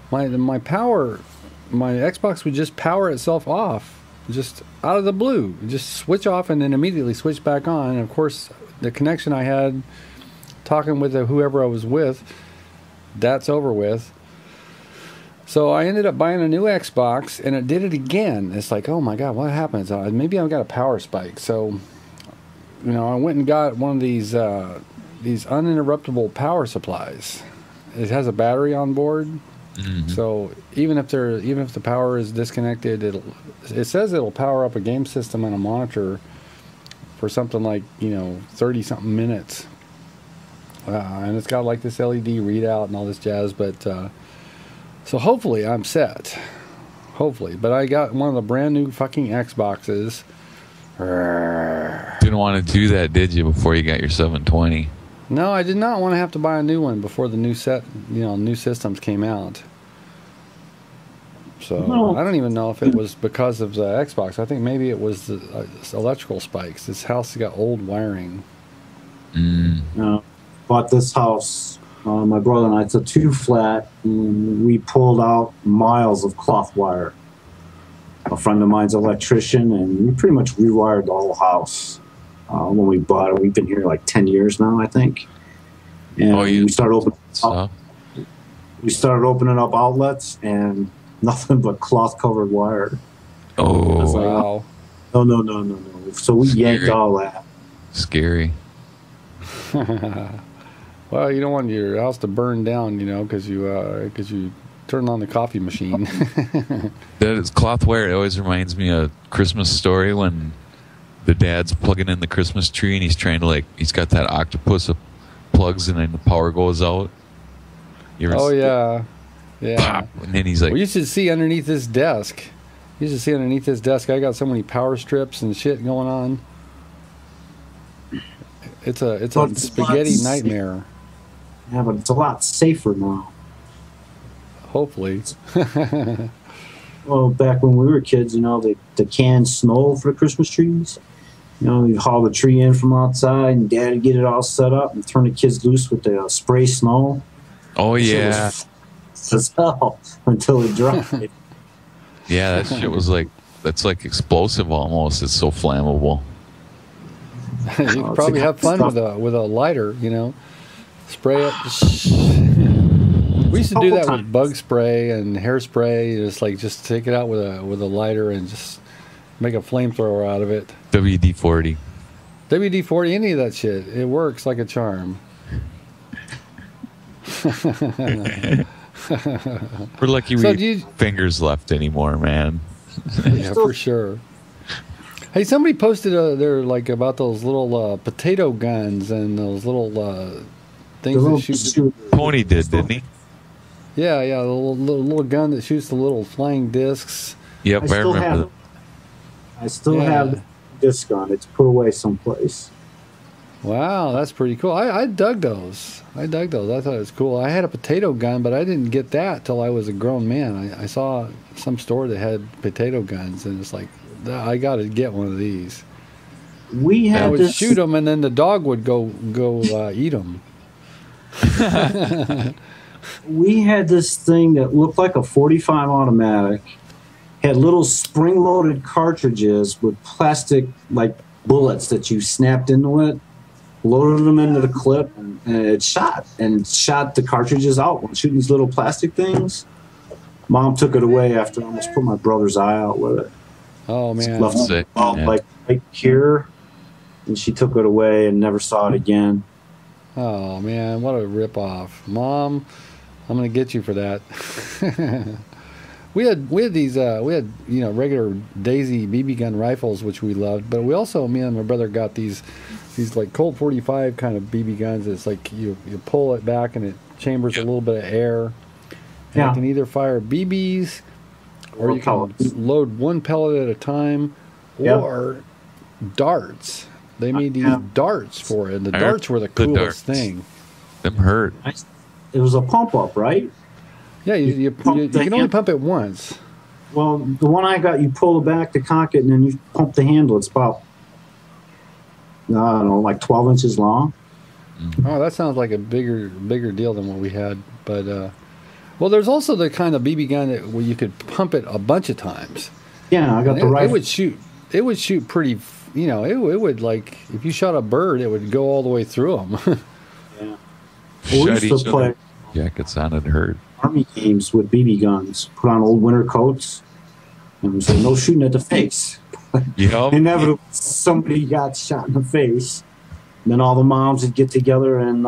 My Xbox would just power itself off, just out of the blue. Just switch off and then immediately switch back on. And of course, the connection I had talking with whoever I was with, that's over with. So I ended up buying a new Xbox, and it did it again. It's like, oh my God, what happens? Maybe I've got a power spike. So, I went and got one of these uninterruptible power supplies. It has a battery on board, so even if the power is disconnected, it says it'll power up a game system and a monitor for something like 30-something minutes, and it's got like this LED readout and all this jazz, but. So hopefully I'm set. Hopefully. But I got one of the brand new fucking Xboxes. Didn't want to do that, did you, before you got your 720? No, I did not want to have to buy a new one before the new new systems came out. So I don't even know if it was because of the Xbox. I think maybe it was the electrical spikes. This house has got old wiring. Bought this house. My brother and I, it's a 2-flat, and we pulled out miles of cloth wire. A friend of mine's an electrician, and we pretty much rewired the whole house when we bought it. We've been here like 10 years now, I think. And we started opening up outlets, and nothing but cloth-covered wire. Oh, wow. No. So we yanked all that. Scary. Well, you don't want your house to burn down, because you turned on the coffee machine. That is cloth wire. It always reminds me of a Christmas Story when the dad's plugging in the Christmas tree and he's trying to he's got that octopus that plugs and then the power goes out. Yeah. Pop, and then he's like, well, you should see underneath this desk. I got so many power strips and shit going on. It's a spaghetti nightmare. Yeah, but it's a lot safer now. Hopefully. Well, back when we were kids, the canned snow for the Christmas trees. You'd haul the tree in from outside, and Dad would get it all set up and turn the kids loose with the spray snow. Oh, yeah. As hell until it dried. Yeah, that shit was that's like explosive almost. It's so flammable. You could probably have fun with a lighter, spray it. We used to do that with bug spray and hairspray. Just take it out with a lighter and just make a flamethrower out of it. WD-40, any of that shit. It works like a charm. We're lucky we have fingers left anymore, man. Yeah, for sure. Hey, somebody posted about those little potato guns and those little things that shoot. Pony didn't he? Yeah, the little gun that shoots the little flying discs. Yep, I remember that. I still have the disc gun. It's put away someplace. Wow, that's pretty cool. I dug those. I thought it was cool. I had a potato gun, but I didn't get that till I was a grown man. I saw some store that had potato guns, and it's like, I got to get one of these. I would shoot them, and then the dog would go eat them. We had this thing that looked like a 45 automatic, had little spring-loaded cartridges with plastic bullets that you snapped into it. loaded them into the clip, and it shot the cartridges out when shooting these little plastic things. Mom took it away after I almost put my brother's eye out with it. Oh man, Left it like right here, and she took it away and never saw it again. Oh man, what a ripoff, Mom! I'm gonna get you for that. we had these regular Daisy BB gun rifles which we loved, but we also, me and my brother, got these like Colt 45 kind of BB guns. It's like you pull it back and it chambers a little bit of air. And it can either fire BBs or you can load one pellet at a time, or darts. They made these darts for it. And the darts were the coolest thing. Them hurt. It was a pump up, right? Yeah, you can only pump it once. Well, the one I got, you pull it back to cock it, and then you pump the handle. It's about, I don't know, like 12 inches long. Oh, that sounds like a bigger deal than what we had. But well, there's also the kind of BB gun where you could pump it a bunch of times. Yeah, I got the rifle. It would shoot pretty. It would, like, if you shot a bird, it would go all the way through them. Yeah. Well, we used to play jackets on it hurt. Army games with BB guns. Put on old winter coats, and we said no shooting at the face. Inevitably, somebody got shot in the face. And then all the moms would get together and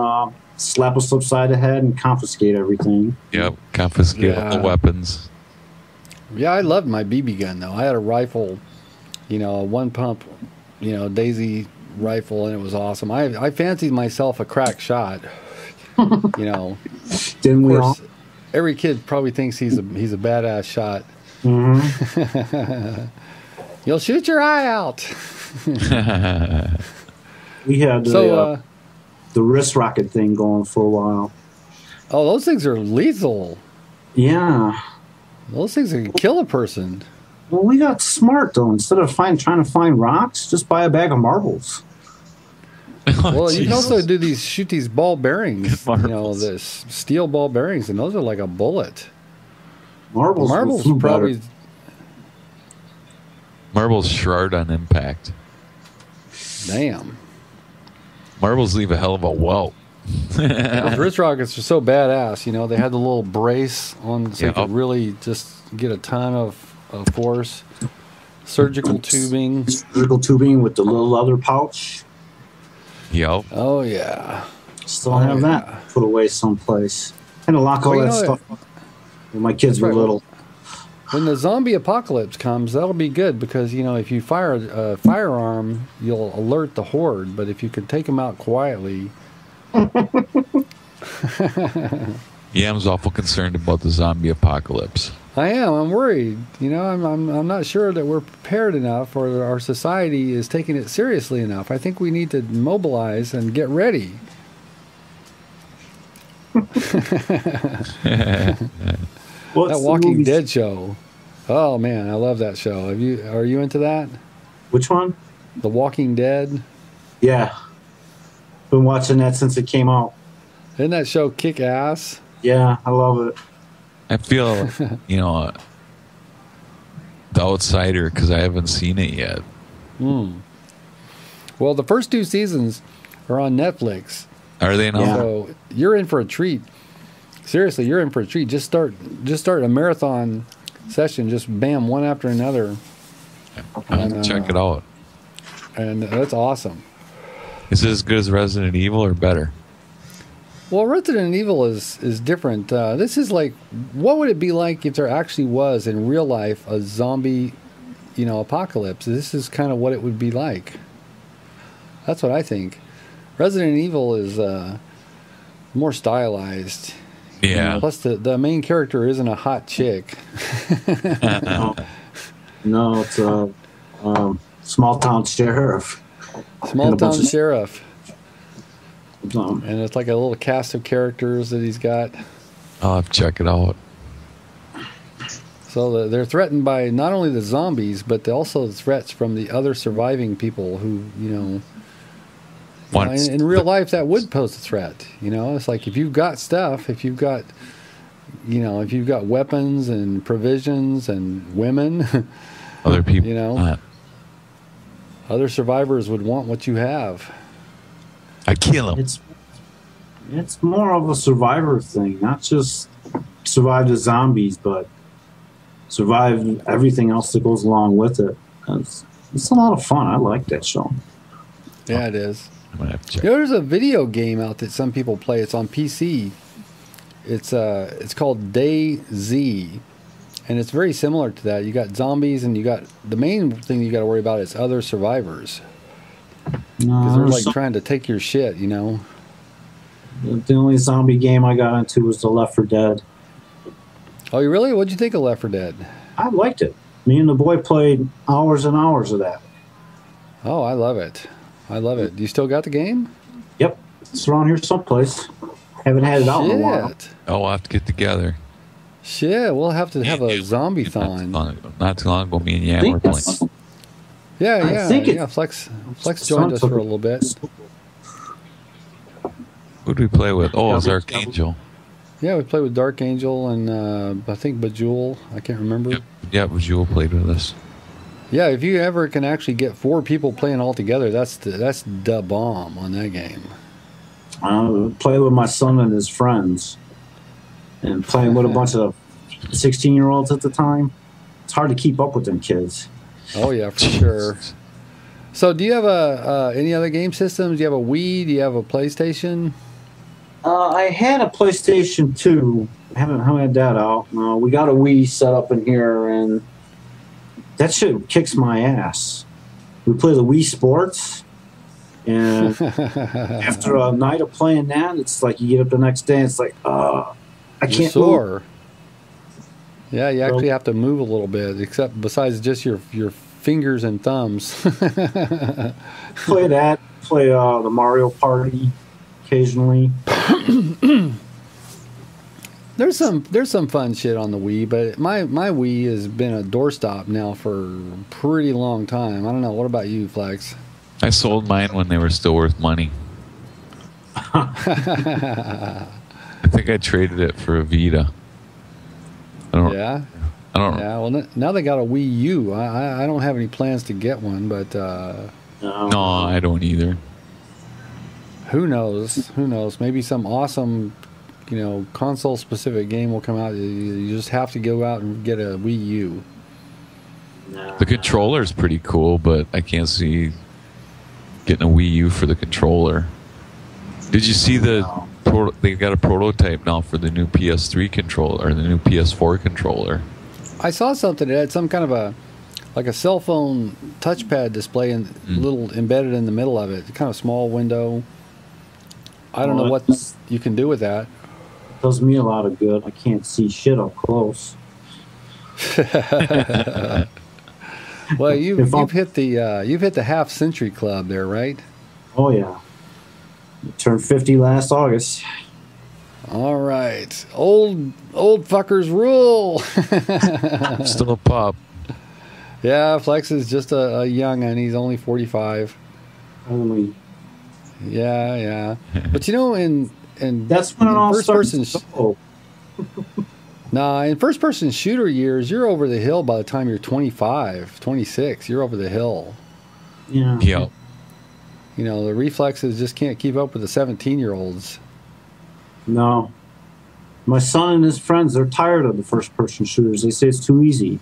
slap us upside the head and confiscate everything. Yep, confiscate all the weapons. Yeah, I loved my BB gun though. I had a rifle, a one pump, Daisy rifle, and it was awesome. I fancied myself a crack shot. Didn't we all? Every kid probably thinks he's a badass shot. Mm-hmm. You'll shoot your eye out. We had the wrist rocket thing going for a while. Oh, those things are lethal. Yeah. Those things can kill a person. Well, we got smart, though. Instead of trying to find rocks, just buy a bag of marbles. Well, you can also shoot these ball bearings, the steel ball bearings, and those are like a bullet. Marbles probably. Marbles shard on impact. Damn. Marbles leave a hell of a welt. Those wrist rockets are so badass. They had the little brace on, so you could really just get a ton of force. Surgical tubing. Surgical tubing with the little leather pouch. Yep. Oh, yeah. Still have that put away someplace. And to lock all that stuff up when my kids were little. When the zombie apocalypse comes, that'll be good because, if you fire a firearm, you'll alert the horde. But if you can take them out quietly... Yeah, I'm awful concerned about the zombie apocalypse. I am. I'm worried. I'm not sure that we're prepared enough, or our society is taking it seriously enough. I think we need to mobilize and get ready. That Walking Dead show. Oh man, I love that show. Are you into that? Which one? The Walking Dead. Yeah. Been watching that since it came out. Isn't that show kick ass? Yeah, I love it. I feel, the outsider because I haven't seen it yet. Well, the first 2 seasons are on Netflix. Are they now? Yeah. So you're in for a treat. Seriously, you're in for a treat. Just start a marathon session. Just bam, one after another. Check it out. And that's awesome. Is it as good as Resident Evil or better? Well, Resident Evil is different. This is like, what would it be like if there actually was in real life a zombie, apocalypse? This is kind of what it would be like. That's what I think. Resident Evil is more stylized. Yeah. Plus, the main character isn't a hot chick. No, it's a small town sheriff. Small town sheriff. And it's like a little cast of characters that he's got. I'll have to check it out. So they're threatened by not only the zombies, but also the threats from the other surviving people who, in real life that would pose a threat. It's like if you've got stuff, if you've got weapons and provisions and women, other people, other survivors would want what you have. I kill him. It's more of a survivor thing, not just survive the zombies, but survive everything else that goes along with it. It's a lot of fun. I like that show. Yeah, it is. I'm gonna have to check. There's a video game out that some people play. It's on PC. It's called DayZ, and it's very similar to that. You got zombies, and you got the main thing you got to worry about is other survivors, because they're like trying to take your shit, you know. The only zombie game I got into was the Left 4 Dead. Oh, you really? What'd you think of Left 4 Dead? I liked it. Me and the boy played hours and hours of that. Oh, I love it. I love it. You still got the game? Yep. It's around here someplace. Haven't had it out in a while. Oh, we'll have to get together. Shit, we'll have to have a zombie-thon. Not too long ago, me and Yan were playing. Yeah. Flex joined us for a little bit. Who did we play with? Oh, it was Archangel. Yeah, we played with Dark Angel and I think Bejewel. I can't remember. Yep, Bejewel played with us. Yeah, if you ever can actually get 4 people playing all together, that's the bomb on that game. Play with my son and his friends, and playing with a bunch of 16-year-olds at the time. It's hard to keep up with them kids. Oh yeah, for sure. So, do you have any other game systems? Do you have a Wii? Do you have a PlayStation? I had a PlayStation 2. I haven't had that out. We got a Wii set up in here, and that shit kicks my ass. We play the Wii Sports, and after a night of playing that, it's like you get up the next day, and it's like, I can't move. Yeah, you actually have to move a little bit, except besides just your fingers and thumbs. Play that. Play the Mario Party occasionally. There's some fun shit on the Wii, but my Wii has been a doorstop now for a pretty long time. I don't know. What about you, Flex? I sold mine when they were still worth money. I think I traded it for a Vita. I don't know. Yeah, well, now they got a Wii U. I don't have any plans to get one, but no, I don't either. Who knows? Maybe some awesome, console-specific game will come out. You just have to go out and get a Wii U. The controller's pretty cool, but I can't see getting a Wii U for the controller. Did you see they got a prototype now for the new PS3 controller, or the new PS4 controller? I saw something that had some kind of a cell phone touchpad display and little embedded in the middle of it. Kind of small window. I don't know what you can do with that. Does me a lot of good. I can't see shit up close. Well, you've hit the half century club there, right? Oh yeah. Turned 50 last August. All right, old fuckers rule. Still a pup. Yeah, Flex is just a young, and he's only 45. Only. Yeah. But in that's when it all starts. In first person shooter years, you're over the hill by the time you're 25, 26. You're over the hill. Yeah. Yep. The reflexes just can't keep up with the 17-year-olds. No. My son and his friends, they're tired of the first person shooters. They say it's too easy.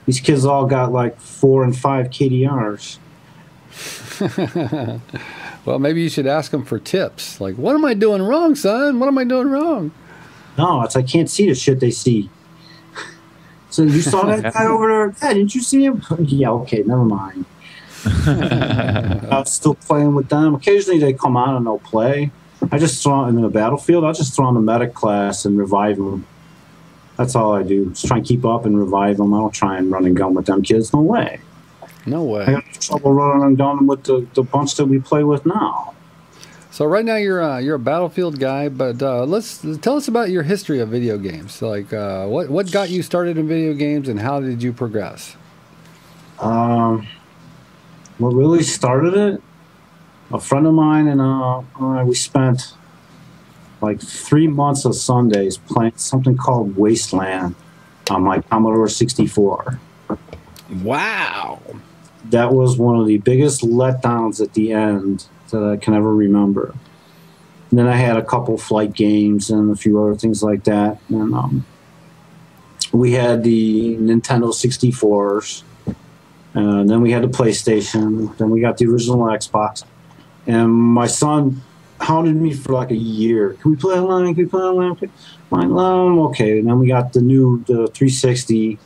These kids all got like 4 and 5 KDRs. Well, maybe you should ask them for tips. Like, what am I doing wrong, son? What am I doing wrong? No, I can't see the shit they see. So you saw that guy over there? Yeah, didn't you see him? Yeah, okay, never mind. I'm still playing with them. Occasionally they come on and they'll play. I just throw them in the battlefield. I'll just throw them in the medic class and revive them. That's all I do. Just try and keep up and revive them. I don't try and run and gun with them kids. No way. No way. I have trouble running and gunning with the bunch that we play with now. So right now you're a Battlefield guy, but tell us about your history of video games. Like what got you started in video games and how did you progress? What really started it? A friend of mine and we spent like 3 months of Sundays playing something called Wasteland on my Commodore 64. Wow. That was one of the biggest letdowns at the end. that I can ever remember. And then I had a couple flight games and a few other things like that. And we had the Nintendo 64s. Then we had the PlayStation. Then we got the original Xbox. And my son hounded me for like a year. Can we play online? Can we play online? I'm like, okay. And then we got the 360.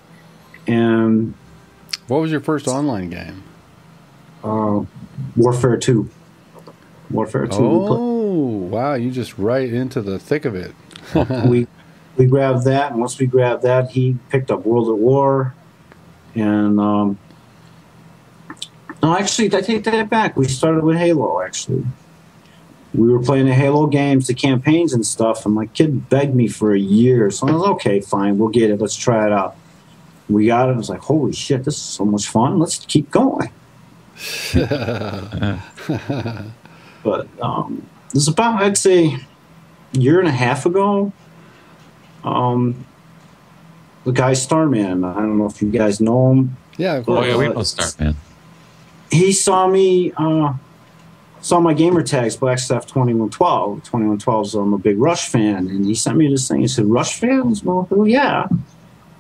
And what was your first online game? Warfare 2. Warfare 2. Oh, wow. You just right into the thick of it. we grabbed that. And once we grabbed that, he picked up World at War. And, no, actually, I take that back. We started with Halo, actually. We were playing the Halo games, the campaigns and stuff, and my kid begged me for a year. So I was okay, fine, we'll get it. Let's try it out. We got it. I was like, holy shit, this is so much fun. Let's keep going. But this is about, I'd say, a year and a half ago. The guy Starman, I don't know if you guys know him. Yeah, of course. Oh, yeah, we know Starman. He saw me... saw my gamer tags, Blackstaff 2112. 2112 is I'm a big Rush fan, and he sent me this thing. He said, "Rush fans?" Well, yeah.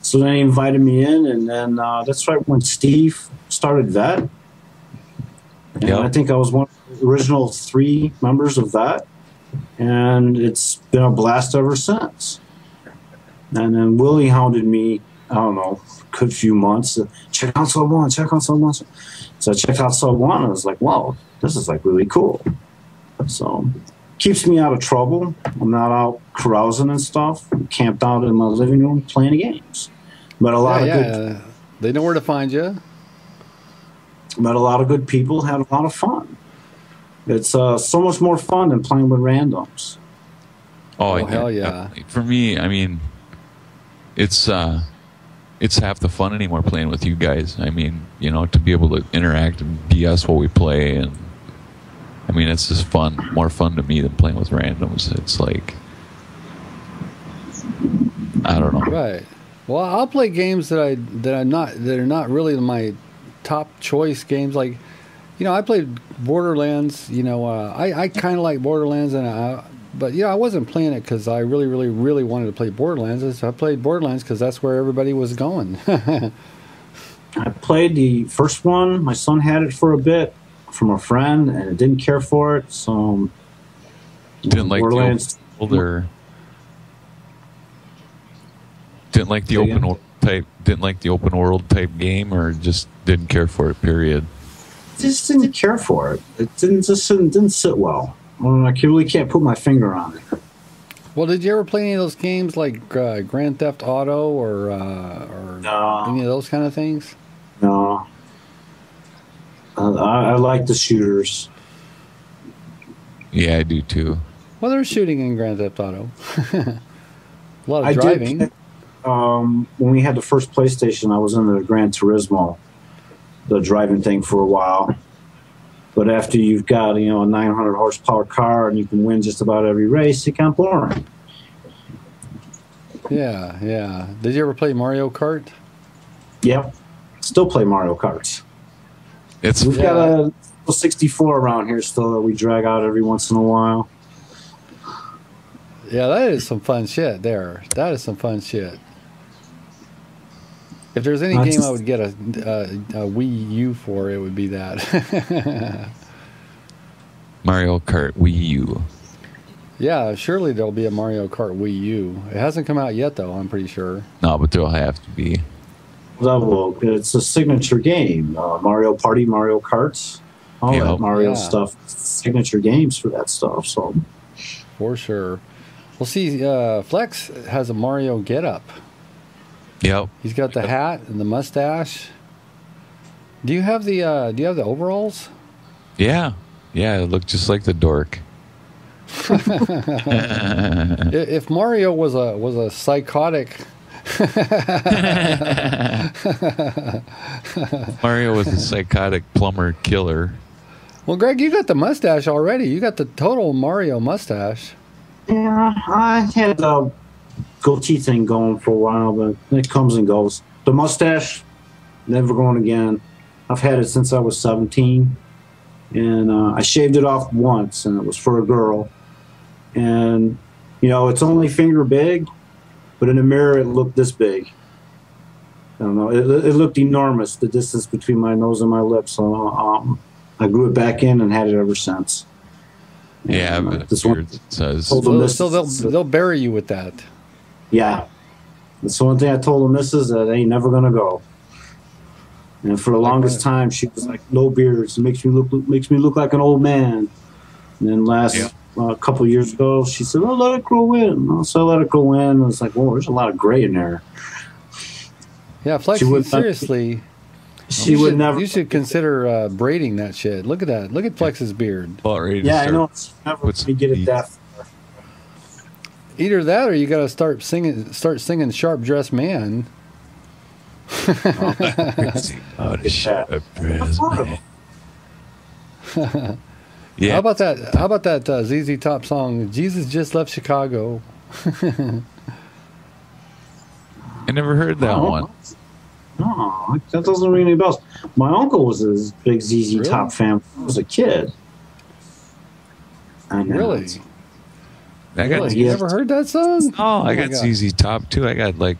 So then he invited me in, and then that's right when Steve started that. And Yep. I think I was one of the original 3 members of that, and it's been a blast ever since. And then Willie hounded me, I don't know, a good few months. Check out Sub 1, check out Sub 1. So I checked out Sub 1, and I was like, wow, this is like really cool. So keeps me out of trouble. I'm not out carousing and stuff. I'm camped out in my living room playing games. Met a lot of good. They know where to find you. Met a lot of good people. Had a lot of fun. It's so much more fun than playing with randoms. Oh, hell yeah! Definitely. For me, I mean, it's half the fun anymore playing with you guys. I mean, you know, to be able to interact and BS while we play, and I mean, it's just fun, more fun to me than playing with randoms. It's like, I don't know. Right. Well, I'll play games that are not really my top choice games. Like, you know, I played Borderlands. You know, I kind of like Borderlands, but you know, I wasn't playing it because I really, really, really wanted to play Borderlands. I played Borderlands because that's where everybody was going. I played the first one. My son had it for a bit from a friend, and I didn't care for it. So didn't like Borderlands. Didn't like the open world type. Didn't like the open world type game, or just didn't care for it. Period. Just didn't care for it. It didn't sit well. I really can't put my finger on it. Well, did you ever play any of those games like Grand Theft Auto or No. any of those kind of things? No. I like the shooters. Yeah, I do too. Well, there's shooting in Grand Theft Auto. A lot of driving. When we had the first PlayStation, I was in the Gran Turismo, the driving thing for a while. But after you've got, you know, a 900 horsepower car and you can win just about every race, it got boring. Yeah, yeah. Did you ever play Mario Kart? Yep. Still play Mario Karts. We've got a 64 around here still that we drag out every once in a while. Yeah, that is some fun shit there. That is some fun shit. If there's any game I would get a Wii U for, it would be that. Mario Kart Wii U. Yeah, surely there'll be a Mario Kart Wii U. It hasn't come out yet, though, I'm pretty sure. No, but there'll have to be. Well, it's a signature game. Mario Party, Mario Karts, all that Mario stuff. Signature games for that stuff. So, for sure. Well, see, Flex has a Mario getup. Yep. He's got the hat and the mustache. Do you have the overalls? Yeah. Yeah, it looked just like the dork. If Mario was a psychotic Mario was a psychotic plumber killer. Well, Greg, you got the mustache already. You got the total Mario mustache. Yeah, I had the goatee thing going for a while, but it comes and goes. The mustache, never going again. I've had it since I was 17. and I shaved it off once, and it was for a girl. And you know, it's only finger big, but in the mirror it looked this big. I don't know. It looked enormous, the distance between my nose and my lips. So I grew it back in and had it ever since. Yeah, And, but this beard one says. told the So missus- they'll bury you with that. Yeah, that's the one thing I told the missus, that ain't never gonna go. And for the longest time, she was like, "No beards, it makes me look like an old man." And then last couple of years ago, she said, "Oh, let it grow in." So I let it grow in. I was like, "Whoa, there's a lot of gray in there." Yeah, Flex, She would- seriously. She would never. You should consider braiding that shit. Look at that. Look at Flex's beard. About ready to Yeah, I start know. She never with let me get it some that far. Either that, or you got to start singing "Sharp Dressed Man." About a sharp dressed man. Yeah. How about that? How about that ZZ Top song? Jesus just left Chicago. I never heard that Oh. one. No, that doesn't ring any bells. My uncle was a big ZZ Really? Top fan when I was a kid. I know. Really? I got Really? You Yeah. never heard that song? Oh, I my got God. ZZ Top too. I got like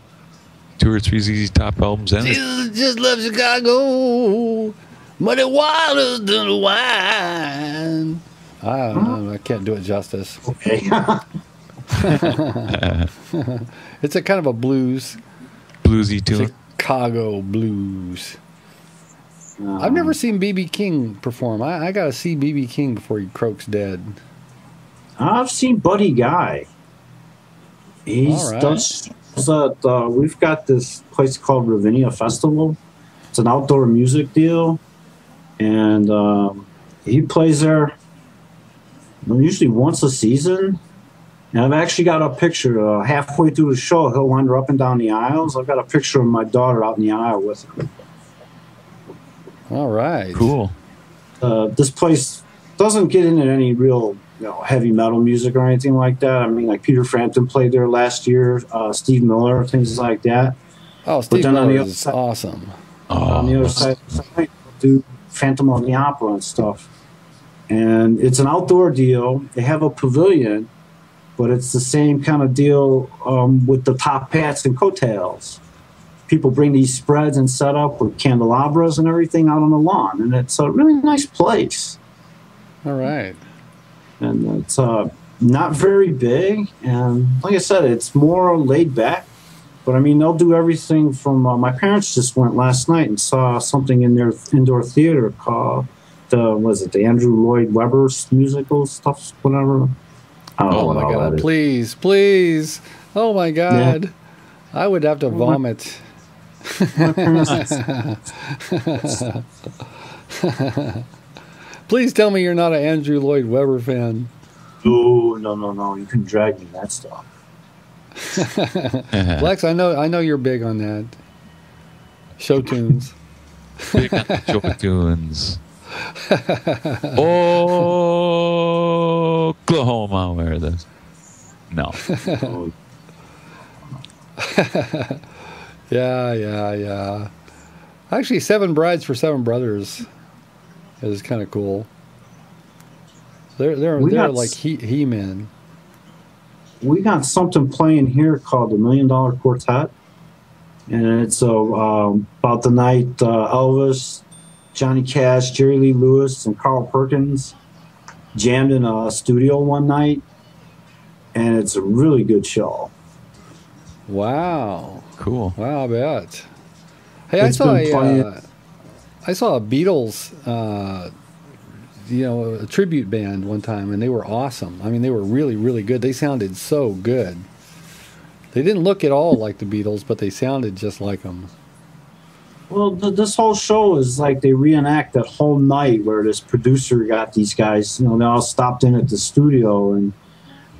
2 or 3 ZZ Top albums in it. Jesus just left Chicago. Muddy waters to the wine. I can't do it justice. Okay. It's a kind of a blues, Bluesy tune. Chicago blues. I've never seen B.B. King perform. I got to see B.B. King before he croaks dead. I've seen Buddy Guy. He's All right. done shows at, we've got this place called Ravinia Festival. It's an outdoor music deal, and he plays there usually once a season. And I've actually got a picture halfway through the show. He'll wander up and down the aisles. I've got a picture of my daughter out in the aisle with him. All right. Cool. This place doesn't get into any real, heavy metal music or anything like that. I mean, like Peter Frampton played there last year, Steve Miller, things like that. Oh, Steve then on the Miller other is side- awesome. On the other side, I do Phantom of the Opera and stuff. And it's an outdoor deal. They have a pavilion, but it's the same kind of deal with the top hats and coattails. People bring these spreads and set up with candelabras and everything out on the lawn, and it's a really nice place. All right. And it's not very big, and like I said, it's more laid back. But I mean, they'll do everything from. My parents just went last night and saw something in their indoor theater called the Andrew Lloyd Webber musical stuff, whatever. I don't know Oh what my all God! that is. Please. Oh my God! I would have to vomit. Please tell me you're not an Andrew Lloyd Webber fan. No. You can drag me that stuff. Lex, I know you're big on that. Show tunes. Big on the show tunes. Oklahoma, where are those? No. Yeah. Actually, 7 Brides for 7 Brothers is kind of cool. They're We got like he-men. We got something playing here called the $1 Million Quartet, and it's about the night Elvis, Johnny Cash, Jerry Lee Lewis, and Carl Perkins jammed in a studio one night, and it's a really good show. Wow. Cool. Wow, I bet. Hey, It's been playing- I saw a Beatles, a tribute band one time, and they were awesome. I mean, they were really, really good. They sounded so good. They didn't look at all like the Beatles, but they sounded just like them. Well, this whole show is like they reenact that whole night where this producer got these guys, they all stopped in at the studio, and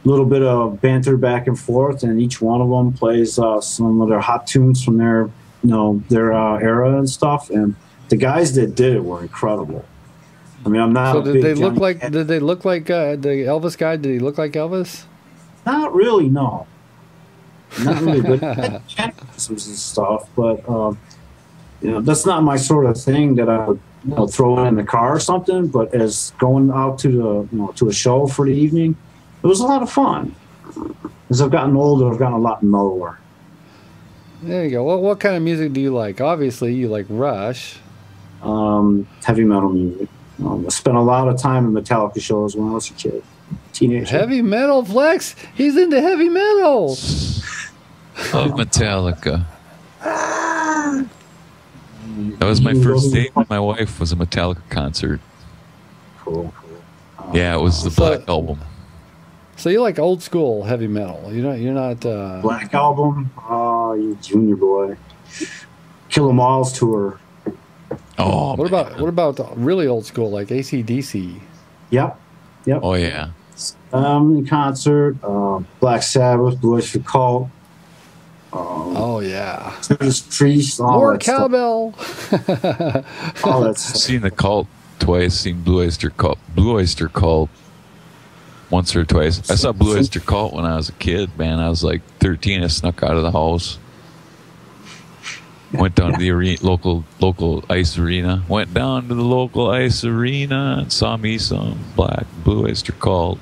a little bit of banter back and forth, and each one of them plays some of their hot tunes from their era and stuff. And the guys that did it were incredible. I mean, I'm not. So a did big they look Johnny like? Cash- Did they look like the Elvis guy? Did he look like Elvis? Not really, no. Not really, but mannerisms and stuff. But that's not my sort of thing that I would throw it in the car or something. But as going out to to a show for the evening, it was a lot of fun. As I've gotten older, I've gotten a lot mellower. There you go. Well, what kind of music do you like? Obviously, you like Rush. Heavy metal music. I spent a lot of time in Metallica shows when I was a kid, teenager. Heavy metal, Flex. He's into heavy metal. Love Metallica. That was my first date with my wife. Was a Metallica concert. Cool. Yeah, it was the Black Album. So you like old school heavy metal? You're not. Black Album. Oh, you junior boy. Kill 'Em All's tour. Oh, what about really old school like AC/DC? Yep. Oh yeah. In concert. Black Sabbath, Blue Oyster Cult. Oh yeah. Judas Priest. More cowbell. All that I've stuff. seen the Cult twice. Seen Blue Oyster Cult once or twice. I saw Blue Oyster Cult when I was a kid. Man, I was like 13. I snuck out of the house. Went down to the local ice arena. Went down to the local ice arena and saw me some Blue Oyster Cult.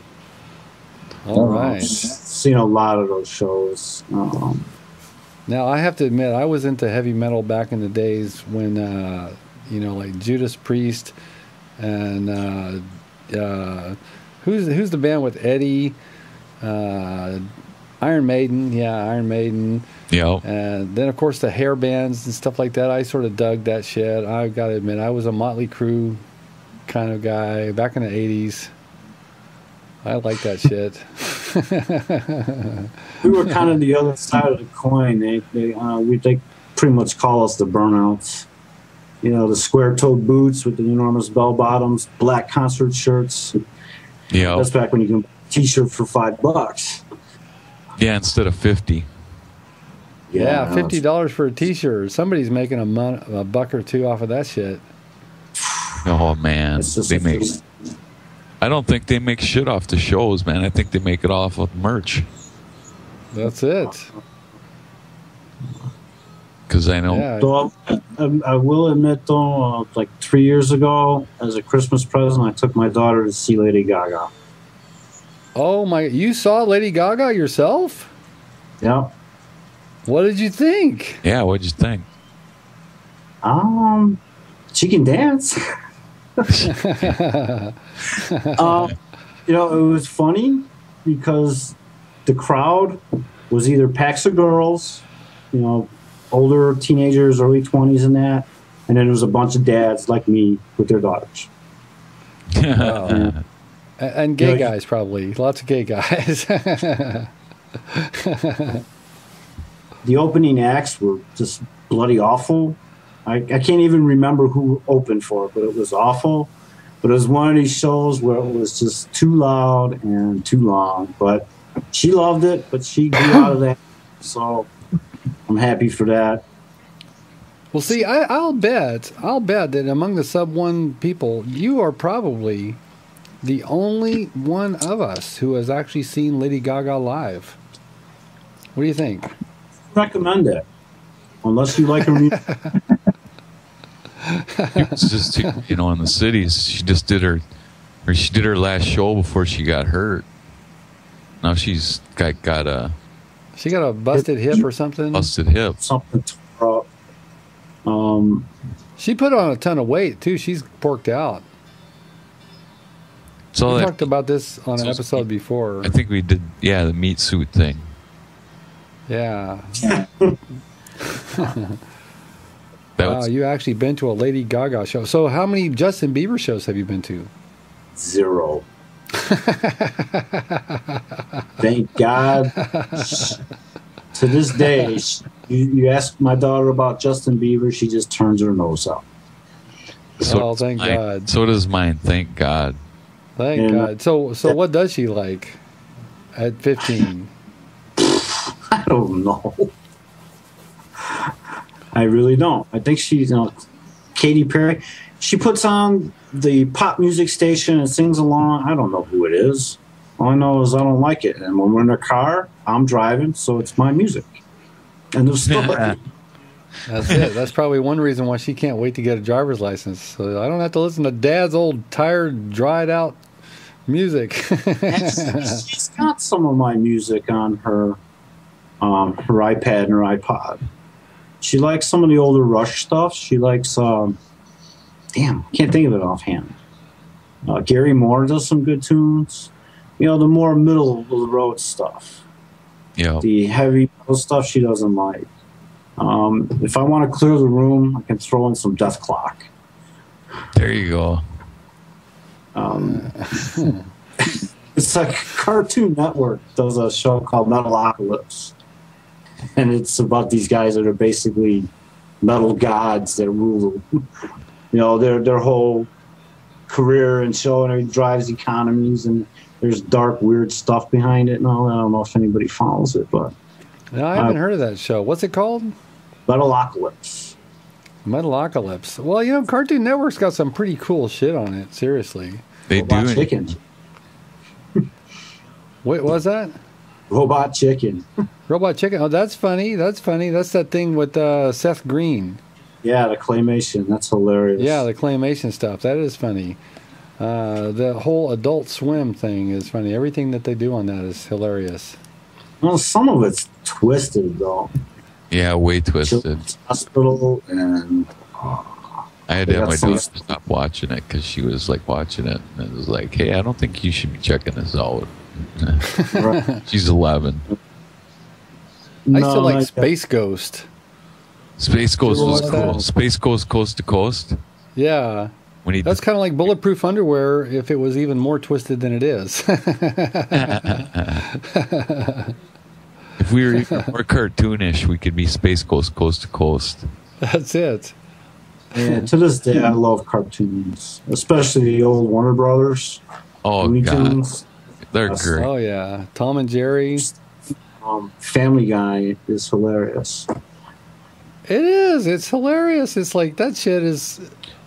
All right. Seen a lot of those shows. Now I have to admit, I was into heavy metal back in the days when like Judas Priest and who's the band with Eddie? Iron Maiden, Iron Maiden. Yeah. And then, of course, the hair bands and stuff like that. I sort of dug that shit. I got to admit, I was a Motley Crue kind of guy back in the 80s. I like that shit. We were kind of the other side of the coin. They pretty much call us the burnouts. The square-toed boots with the enormous bell bottoms, black concert shirts. Yeah. That's back when you can buy a T-shirt for $5. Yeah, instead of 50. Yeah, $50 for a T-shirt. Somebody's making a buck or two off of that shit. Oh man, they make. I don't think they make shit off the shows, man. I think they make it off of merch. That's it. Because I know. Yeah. So I will admit, though, like 3 years ago, as a Christmas present, I took my daughter to see Lady Gaga. Oh my! You saw Lady Gaga yourself? Yeah. What did you think? Yeah, what'd you think? She can dance. It was funny because the crowd was either packs of girls, older teenagers, early 20s and that, and then there was a bunch of dads like me with their daughters. Wow. And gay guys, probably. Lots of gay guys. The opening acts were just bloody awful. I can't even remember who opened for it, but it was awful. But it was one of these shows where it was just too loud and too long. But she loved it, but she grew out of that. So I'm happy for that. Well, see, I'll bet that among the sub 1 people, you are probably the only one of us who has actually seen Lady Gaga live. What do you think? Recommend it, unless you like her music. It's just in the cities. She just did her last show before she got hurt. Now she's got a. She got a busted hip or something. Busted hip. Something tore up. She put on a ton of weight too. She's porked out. So we talked about this on an episode before. I think we did. Yeah, the meat suit thing. Yeah. Wow, you actually been to a Lady Gaga show. So how many Justin Bieber shows have you been to? 0. Thank God. To this day, you ask my daughter about Justin Bieber, she just turns her nose up. Thank God. So does mine. Thank God. Thank God. So what does she like at 15? I don't know. I really don't. I think she's, Katy Perry. She puts on the pop music station and sings along. I don't know who it is. All I know is I don't like it. And when we're in the car, I'm driving, so it's my music. And there's stuff That's it. That's probably one reason why she can't wait to get a driver's license. So I don't have to listen to Dad's old, tired, dried out music. She's got some of my music on her iPad and her iPod. She likes some of the older Rush stuff. She likes, damn, I can't think of it offhand. Gary Moore does some good tunes. You know, the more middle of the road stuff. Yeah. The heavy metal stuff she doesn't like. If I want to clear the room, I can throw in some Death Clock. There you go. It's like Cartoon Network does a show called Metalocalypse. And it's about these guys that are basically metal gods that rule, you know, their whole career and show, and it drives economies, and there's dark, weird stuff behind it and all that. I don't know if anybody follows it, but No, I haven't heard of that show. What's it called? Metalocalypse. Metalocalypse. Well, you know, Cartoon Network's got some pretty cool shit on it. Seriously. They Robot do. Chicken. What was that? Robot Chicken. Robot Chicken. Oh, that's funny. That's funny. That's that thing with Seth Green. Yeah, the claymation. That's hilarious. Yeah, the claymation stuff. That is funny. The whole Adult Swim thing is funny. Everything that they do on that is hilarious. Well, some of it's twisted, though. Yeah, way twisted. Children's Hospital and I had to have my daughter stop watching it because she was like watching it, and it was like, "Hey, I don't think you should be checking this out." She's 11. I used to like Space Ghost. Space Ghost was Like cool. that? Space Ghost Coast to Coast. Yeah. When he That's kind of like Bulletproof underwear if it was even more twisted than it is. if we were even more cartoonish, we could be Space Ghost Coast to Coast. That's it. And to this day, I love cartoons, especially the old Warner Brothers. Oh Looney God, Tunes. they're Yes. great. Oh, yeah. Tom and Jerry. Family Guy is hilarious. It is. It's hilarious. It's like that shit is.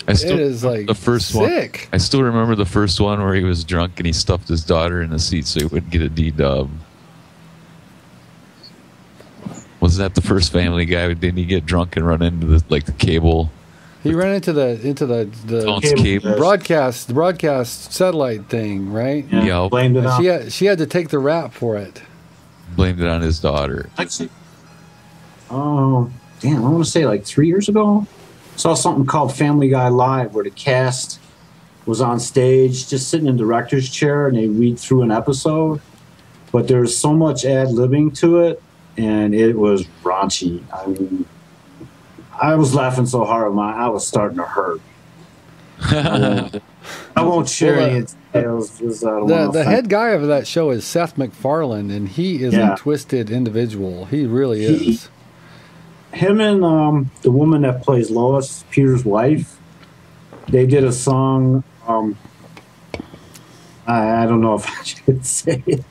It is like the first sick. one. I still remember the first one where he was drunk and he stuffed his daughter in the seat so he wouldn't get a D-dub. Was that the first Family Guy? Didn't he get drunk and run into the cable? He ran into the Cable. broadcast satellite thing, right? Yeah. Blamed it on. She had to take the rap for it. Blamed it on his daughter. Actually, oh, damn, I want to say like 3 years ago, saw something called Family Guy Live where the cast was on stage just sitting in the director's chair and they read through an episode. But there's so much ad-libbing to it, and it was raunchy. I mean, I was laughing so hard, I was starting to hurt. I won't share any details. The head guy of that show is Seth MacFarlane, and he is a twisted individual. He really is. Him and the woman that plays Lois, Peter's wife, they did a song. I don't know if I should say it,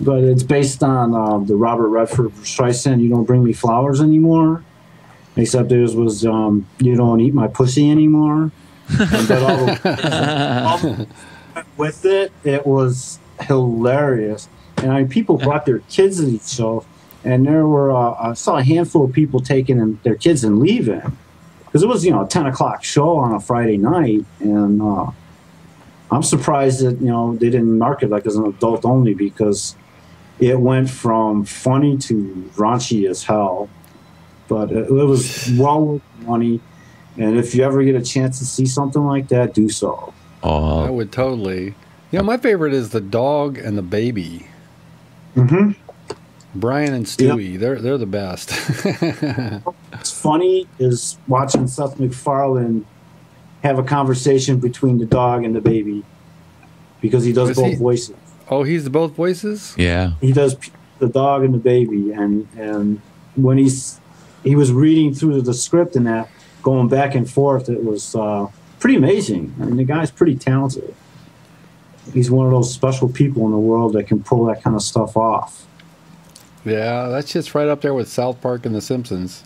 but it's based on the Robert Redford Streisand, "You Don't Bring Me Flowers Anymore." Except theirs was "You Don't Eat My Pussy Anymore." And all with it, it was hilarious. And I mean, people brought their kids to each show, and there were I saw a handful of people taking their kids and leaving because it was a 10 o'clock show on a Friday night, and I'm surprised that they didn't mark it like as an adult only because it went from funny to raunchy as hell. But it was well worth the money, and if you ever get a chance to see something like that, do so. I would totally. My favorite is the dog and the baby. Mm-hmm. Brian and Stewie, they're the best. What's funny is watching Seth MacFarlane have a conversation between the dog and the baby because he does both voices. Oh, he's both voices? Yeah. He does the dog and the baby, and when he was reading through the script and that, going back and forth, it was pretty amazing. I mean, the guy's pretty talented. He's one of those special people in the world that can pull that kind of stuff off. Yeah, that shit's right up there with South Park and The Simpsons.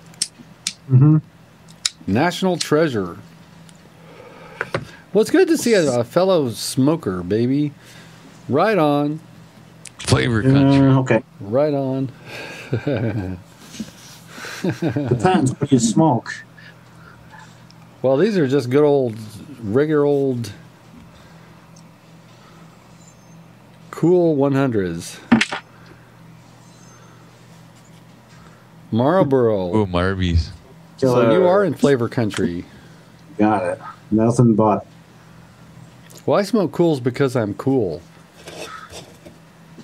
Mm-hmm. National treasure. Well, it's good to see a fellow smoker, baby. Right on. Flavor country. Okay. Right on. Depends what you smoke. Well, these are just good old, regular old, cool 100s. Marlboro. Ooh, Marbies. So you are in flavor country. Got it. Nothing but. Well, I smoke cools because I'm cool.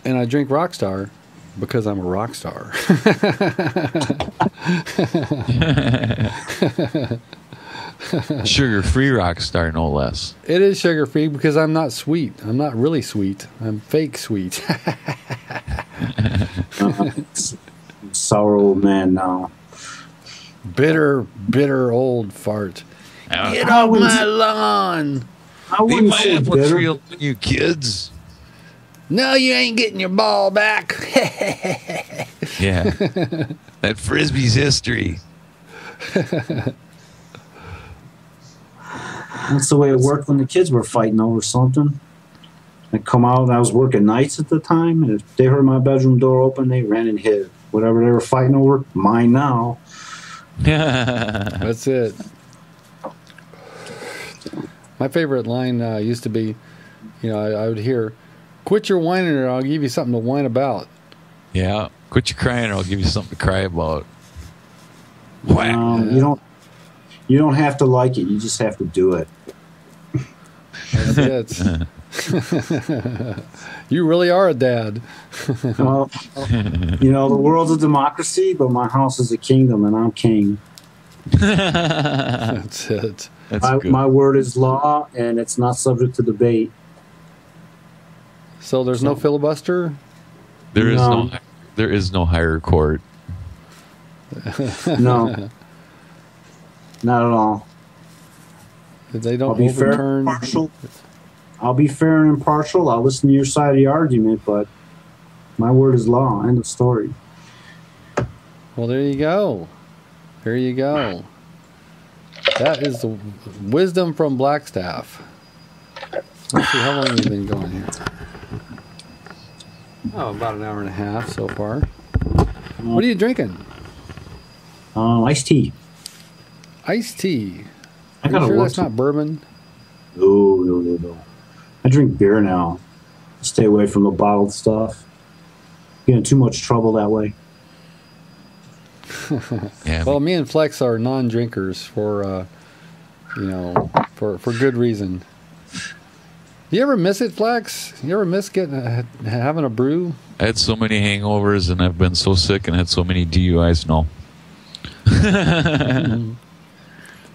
And I drink Rockstar because I'm a rock star. Sugar-free Rockstar, no less. It is sugar-free because I'm not sweet. I'm not really sweet. I'm fake sweet. Sour old man now. Bitter, bitter old fart. Get I off wouldn't my say- lawn. I Leave wouldn't my say apple bitter. tree alone, you kids. No, you ain't getting your ball back. Yeah. That Frisbee's history. That's the way it worked when the kids were fighting over something. They come out, and I was working nights at the time, and if they heard my bedroom door open, they ran and hid. Whatever they were fighting over, mine now. That's it. My favorite line used to be, I would hear, "Quit your whining or I'll give you something to whine about." Yeah. Quit your crying or I'll give you something to cry about. Whack. You don't have to like it. You just have to do it. That's it. You really are a dad. Well, the world's a democracy, but my house is a kingdom, and I'm king. That's it. That's good. My word is law, and it's not subject to debate. So there's no filibuster? There is No. there is no higher court. No, not at all. They I'll don't be fair and overturn. impartial. I'll be fair and impartial. I'll listen to your side of the argument, but my word is law. End of story. Well, there you go. There you go. That is the wisdom from Blackstaff. Let's see, how long have we been going here? Oh, about an hour and a half so far. What are you drinking? Iced tea. Iced tea. I Are you gotta sure work. that's not bourbon? No. I drink beer now. Stay away from the bottled stuff. Get in too much trouble that way. Yeah. Well, me and Flex are non-drinkers for good reason. You ever miss it, Flex? You ever miss having a brew? I had so many hangovers and I've been so sick and had so many DUIs. No.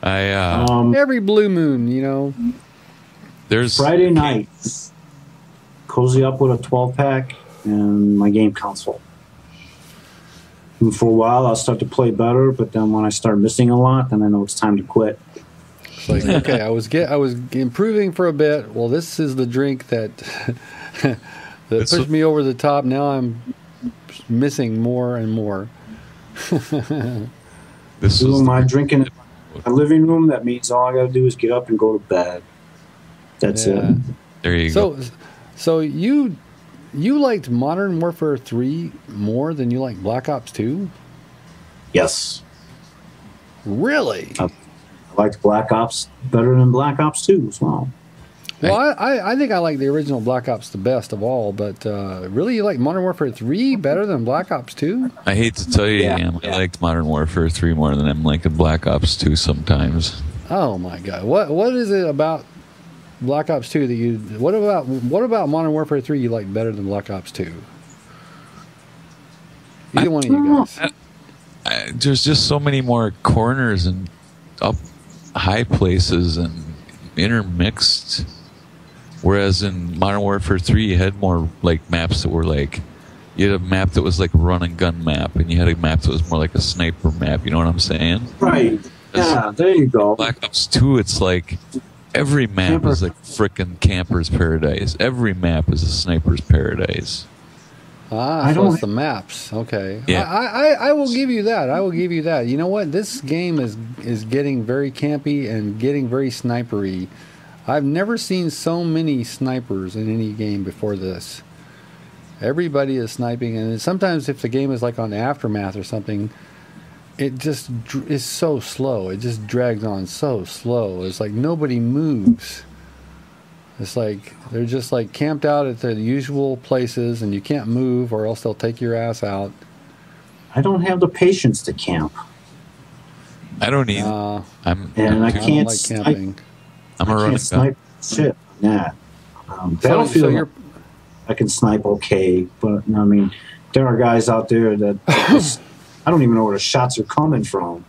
Every blue moon, There's Friday nights, cozy up with a 12-pack and my game console. And for a while, I'll start to play better, but then when I start missing a lot, then I know it's time to quit. It's like, okay, I was improving for a bit. Well, this is the drink that pushed me over the top. Now I'm missing more and more. this Doing is my drinking in my living room, that means all I got to do is get up and go to bed. That's Yeah. it. there you go. So you liked Modern Warfare 3 more than you liked Black Ops 2? Yes. Really? I liked Black Ops better than Black Ops 2 as well. Well, I think I like the original Black Ops the best of all, but really you like Modern Warfare 3 better than Black Ops 2? I hate to tell you, Yeah. Ian, I liked Modern Warfare 3 more than I'm liking Black Ops 2 sometimes. Oh my God! What is it about Black Ops 2 that you? What about Modern Warfare 3 you like better than Black Ops 2? Either one of you guys. There's just so many more corners and up high places and intermixed. Whereas in Modern Warfare 3, you had more like maps that were like, you had a map that was like a run and gun map, and you had a map that was more like a sniper map. You know what I'm saying? Right. Yeah, there you go. Black Ops 2, it's like every map Camper. is like frickin' camper's paradise. Every map is a sniper's paradise. I So don't- it's the maps. Okay. Yeah. I will give you that. I will give you that. You know what? This game is getting very campy and getting very snipery. I've never seen so many snipers in any game before this. Everybody is sniping, and sometimes if the game is like on Aftermath or something, it just is so slow. It just drags on so slow. It's like nobody moves. It's like they're just like camped out at the usual places, and you can't move, or else they'll take your ass out. I don't have the patience to camp. I don't either. I don't can't like camping. I'm a running guy. snipe shit on that. Battlefield, I can snipe okay, but I mean, there are guys out there that I don't even know where the shots are coming from,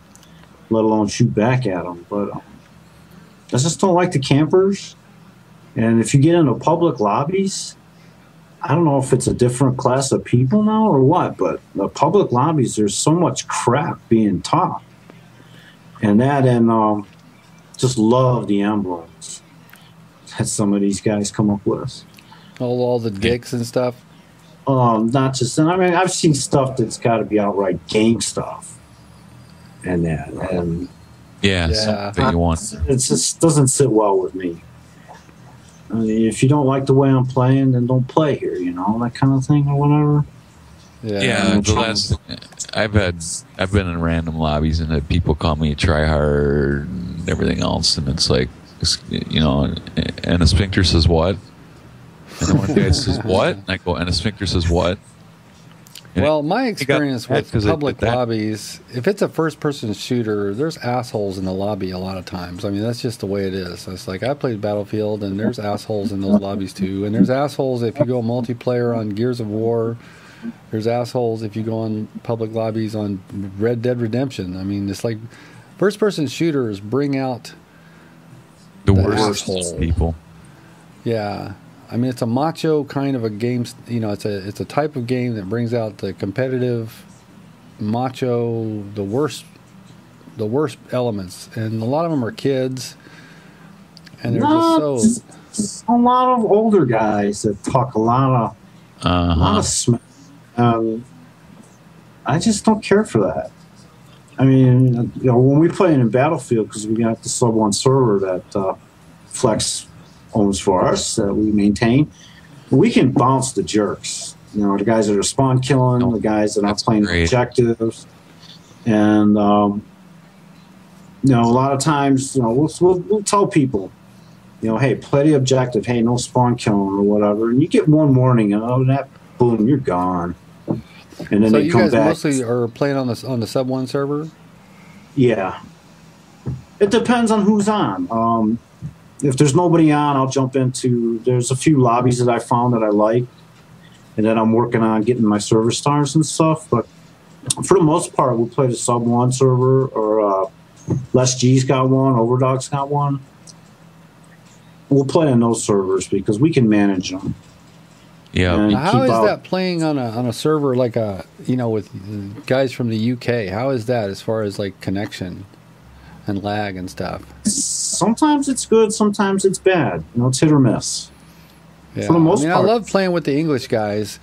let alone shoot back at them. But I just don't like the campers. And if you get into public lobbies, I don't know if it's a different class of people now or what, but the public lobbies, there's so much crap being taught. And just love the emblems that some of these guys come up with. All the dicks and stuff. Not just, I mean, I've seen stuff that's got to be outright gang stuff, and that, and something that you want. It just doesn't sit well with me. I mean, if you don't like the way I'm playing, then don't play here. You know, that kind of thing or whatever. Yeah, I've been in random lobbies and had people call me try hard and everything else, and it's like, you know, and a sphincter says what? And then one guy says what? And I go, and a sphincter says what? And well, my experience with public lobbies, if it's a first-person shooter, there's assholes in the lobby a lot of times. I mean, that's just the way it is. It's like I played Battlefield, and there's assholes in those lobbies too. And there's assholes if you go multiplayer on Gears of War. There's assholes if you go on public lobbies on Red Dead Redemption. I mean, it's like first-person shooters bring out the worst people. Yeah. I mean, it's a macho kind of a game. You know, it's a type of game that brings out the competitive, macho, the worst elements, and a lot of them are kids, and they're just a lot of older guys that talk a lot of smack. I just don't care for that. I mean, you know, when we play in Battlefield, because we got the sub 1 server that Flex owns for us that we maintain, we can bounce the jerks. You know, the guys that are spawn killing, the guys that are playing objectives, and you know, a lot of times, you know, we'll tell people, you know, hey, play the objective. Hey, no spawn killing or whatever. And you get one warning, and that boom, you're gone. And then so they you come guys back. mostly are playing on the sub 1 server. Yeah, it depends on who's on. If there's nobody on, I'll jump into. There's a few lobbies that I found that I like, and then I'm working on getting my server stars and stuff. But for the most part, we'll play the sub 1 server, or Les G's got one, Overdog's got one. We'll play on those servers because we can manage them. Yeah. How is that playing on a server like with guys from the UK? How is that as far as like connection and lag and stuff? Sometimes it's good, sometimes it's bad. You know, it's hit or miss. Yeah. For the most part, I love playing with the English guys,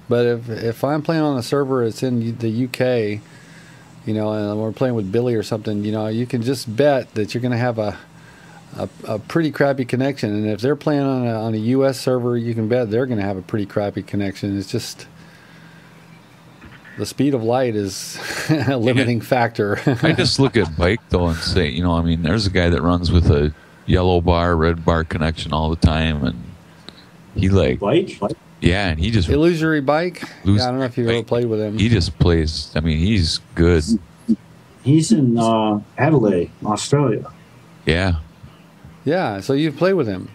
but if I'm playing on a server it's in the UK, you know, and we're playing with Billy or something, you know, you can just bet that you're going to have a pretty crappy connection, and if they're playing on a US server, you can bet they're going to have a pretty crappy connection. It's just the speed of light is a limiting factor. I just look at Bike though and say, you know, I mean, there's a guy that runs with a yellow bar, red bar connection all the time, and he like Bike? Yeah, and he just Illusory Bike. Yeah, I don't know if you've ever played with him. He just plays. I mean, he's good. He's in Adelaide, Australia. Yeah. Yeah, so you've played with him.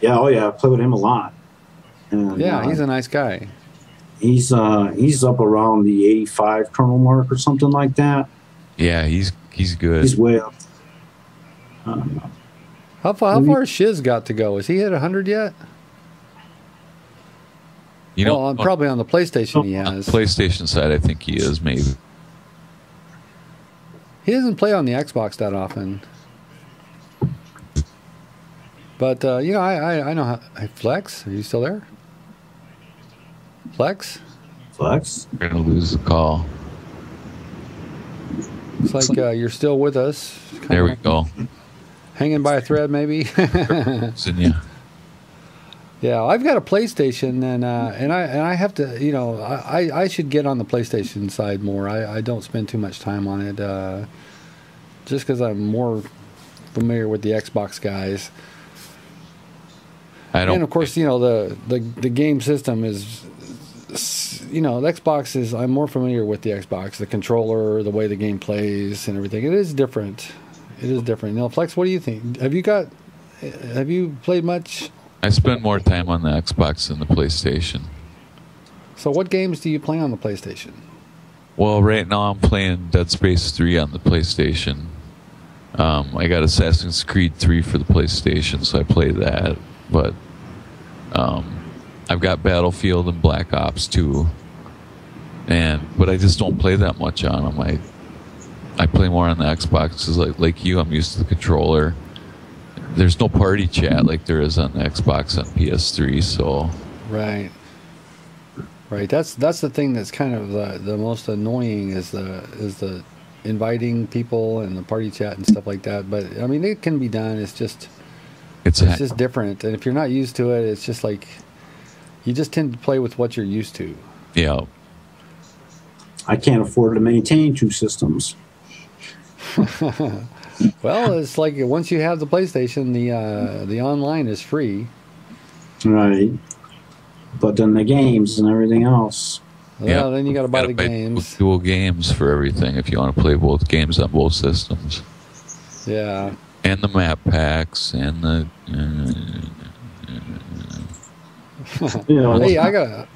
Yeah, oh yeah, I play with him a lot. And, yeah, he's a nice guy. He's up around the 85 kernel mark or something like that. Yeah, he's good. He's way up. How far has Shiz got to go? Is he hit 100 yet? You know, probably on the PlayStation he has. On the PlayStation side, I think he is, maybe. He doesn't play on the Xbox that often. But, you know, I know how... Hey, Flex, are you still there? Flex? Flex? We're going to lose the call. Looks like you're still with us. There we go. Hanging by a thread, maybe? Yeah. Yeah, I've got a PlayStation, and I have to, I should get on the PlayStation side more. I don't spend too much time on it, just because I'm more familiar with the Xbox guys. I don't. And of course, the game system is, the Xbox is. I'm more familiar with the Xbox, the controller, the way the game plays, and everything. It is different. Flex, what do you think? Have you played much? I spend more time on the Xbox than the PlayStation. So what games do you play on the PlayStation? Well, right now I'm playing Dead Space 3 on the PlayStation. I got Assassin's Creed 3 for the PlayStation, so I play that. But I've got Battlefield and Black Ops 2. But I just don't play that much on them. I play more on the Xbox because like you, I'm used to the controller. There's no party chat like there is on the Xbox on PS3, so right. That's the thing that's kind of the most annoying is the inviting people and the party chat and stuff like that. But I mean, it can be done. It's just different, and if you're not used to it, it's just like you just tend to play with what you're used to. Yeah. I can't afford to maintain 2 systems. Well, it's like once you have the PlayStation, the online is free. Right. But then the games and everything else. Well, then you got to buy the games. Dual games for everything if you want to play both games on both systems. Yeah. And the map packs and the. Hey, I got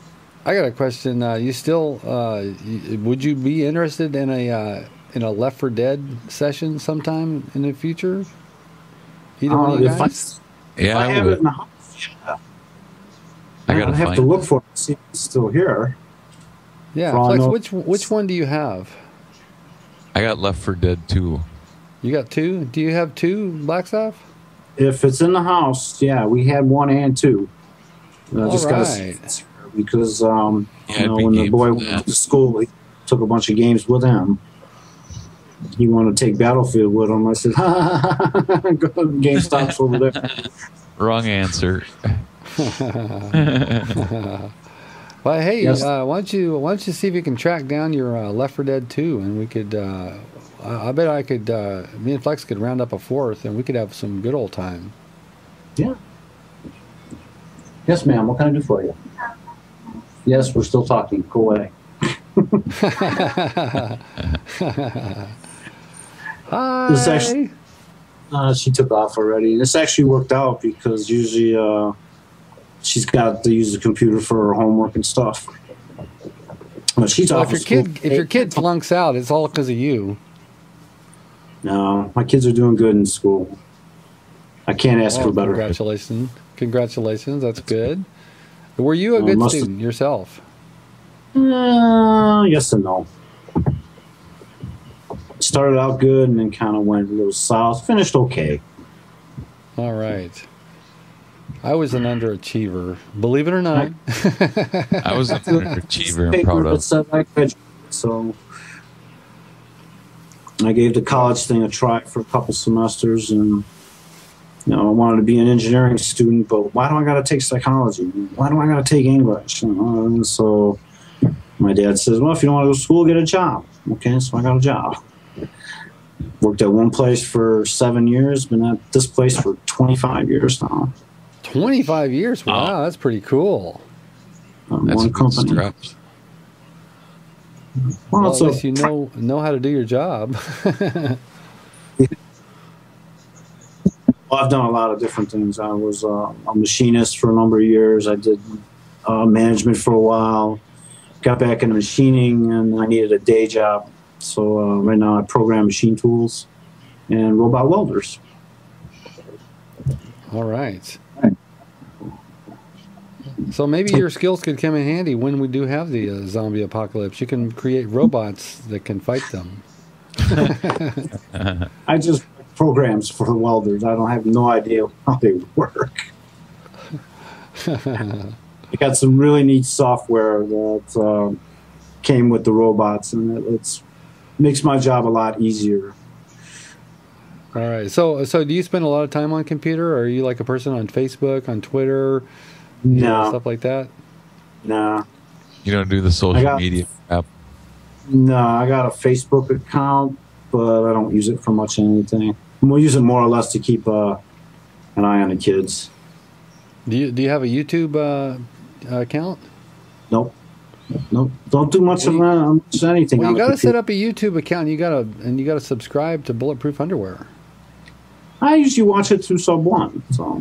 a question. You still would you be interested in a Left 4 Dead session sometime in the future? Either one of you guys? If I have it in the house, yeah. I gotta have to look for it to see if it's still here. Yeah, Flex, which one do you have? I got Left 4 Dead 2. You got 2? Do you have 2, Blackstaff? If it's in the house, yeah, we had 1 and 2. Just got to because when the boy went to school, he took a bunch of games with him. He wanted to take Battlefield with him. I said, go to GameStop's over there. Wrong answer. Well, hey, yes. Why don't you see if you can track down your Left 4 Dead 2, and we could. I bet I could. Me and Flex could round up a 4th, and we could have some good old time. Yeah. Yes, ma'am. What can I do for you? Yes, we're still talking. Go away. Hi. This actually, she took off already. This actually worked out because usually she's got to use the computer for her homework and stuff. But she's off. If your kid flunks out, it's all because of you. No, my kids are doing good in school. I can't ask for better. Congratulations. That's good. Were you a good student yourself? Yes and no. Started out good and then kind of went a little south. Finished okay. All right. I was an underachiever, believe it or not. I was an underachiever. I'm proud of. So I gave the college thing a try for a couple semesters, and I wanted to be an engineering student, but why do I got to take psychology? Why do I got to take English? And so my dad says, well, if you don't want to go to school, get a job. Okay, so I got a job. Worked at one place for 7 years, been at this place for 25 years now. 25 years? Wow, that's pretty cool. That's one company. Well, at least you know how to do your job. Well, I've done a lot of different things. I was a machinist for a number of years. I did management for a while. Got back into machining, and I needed a day job. So right now I program machine tools and robot welders. All right. So maybe your skills could come in handy when we do have the zombie apocalypse. You can create robots that can fight them. I just programs for welders. I don't have no idea how they work. I got some really neat software that came with the robots, and it makes my job a lot easier. All right. So do you spend a lot of time on computer? Or are you like a person on Facebook, on Twitter, No, stuff like that? nah. You don't do the social media app. No, I got a Facebook account, but I don't use it for much anything. We'll use it more or less to keep an eye on the kids. Do you have a YouTube account? Nope. Don't do much of anything. Well, on you the got to set computer. up a YouTube account. You got to subscribe to Bulletproof Underwear. I usually watch it through Sub One. So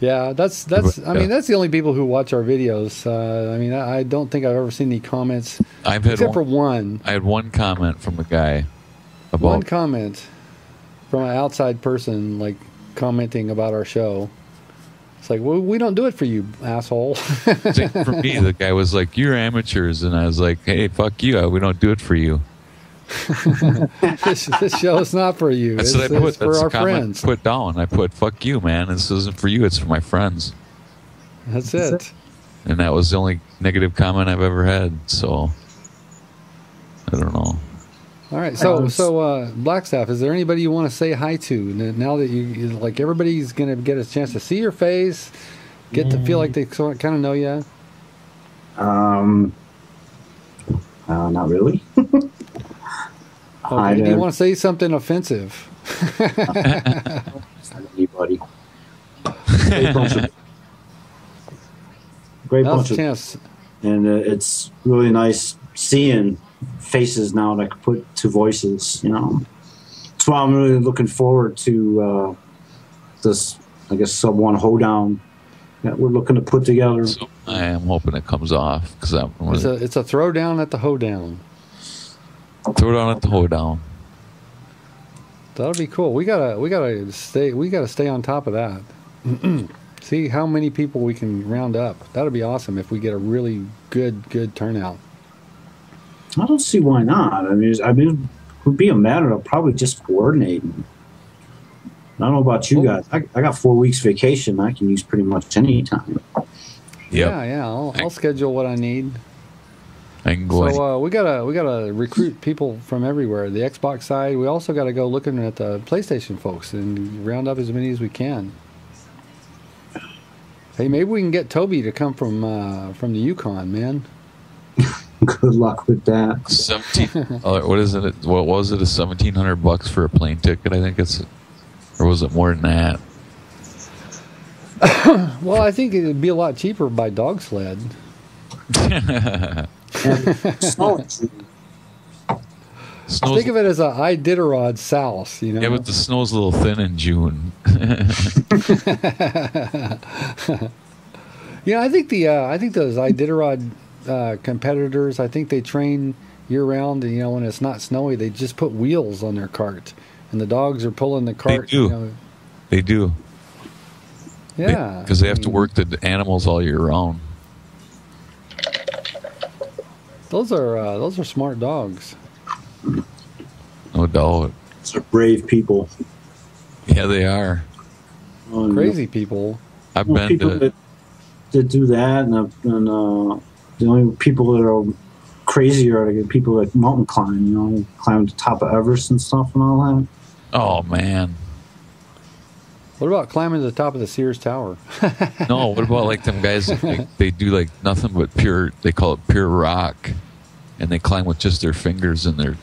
Yeah, that's. I mean, that's the only people who watch our videos. I mean, I don't think I've ever seen any comments except for one. I had one comment from a guy about One comment from an outside person, like commenting about our show. It's like, well, we don't do it for you, asshole. for me. The guy was like, "You're amateurs," and I was like, "Hey, fuck you! We don't do it for you." this show is not for you. That's It's what I put. for That's our the comment friends. I put down. I put, "Fuck you, man. This isn't for you. It's for my friends." That's it. And that was the only negative comment I've ever had. So I don't know. All right, so Blackstaff, is there anybody you want to say hi to now that you like everybody's going to get a chance to see your face, get to feel like they kind of know you? not really. Okay. Do you want to say something offensive? Anybody. Great bunch of. Great Now's bunch the of. chance. And it's really nice seeing faces now that I can put to voices. That's why I'm really looking forward to this, I guess, Sub One hoedown that we're looking to put together. So I am hoping it comes off because I'm It's a throwdown at the hoedown. throw down at the hoedown. That'll be cool. We gotta stay on top of that. See how many people we can round up. That'll be awesome if we get a really good turnout. I don't see why not. I mean, it would be a matter of probably just coordinating. I don't know about you guys. I got 4 weeks vacation I can use pretty much any time. Yep. Yeah. I'll schedule what I need. I can go. So we gotta recruit people from everywhere. The Xbox side. We also gotta go looking at the PlayStation folks and round up as many as we can. Hey, maybe we can get Toby to come from the Yukon, man. Good luck with that. 17. What is it? What was it? $1,700 for a plane ticket? I think it's, or was it more than that? Well, I think it'd be a lot cheaper by dog sled. And snow's Think of it as a Iditarod south, you know. Yeah, but the snow's a little thin in June. Yeah, I think those Iditarod competitors, I think they train year round. And, when it's not snowy, they just put wheels on their cart, and the dogs are pulling the cart. They do. They do. Yeah, Because they have to work the animals all year round. Those are smart dogs. No doubt. They're brave people. Yeah, they are. Crazy people. I've been people to. that do that, and the only people that are crazier are the people that mountain climb. Climb to the top of Everest and stuff and all that. Oh man. What about climbing to the top of the Sears Tower? No, what about like them guys that they do like nothing but pure, they call it pure rock, and they climb with just their fingers in the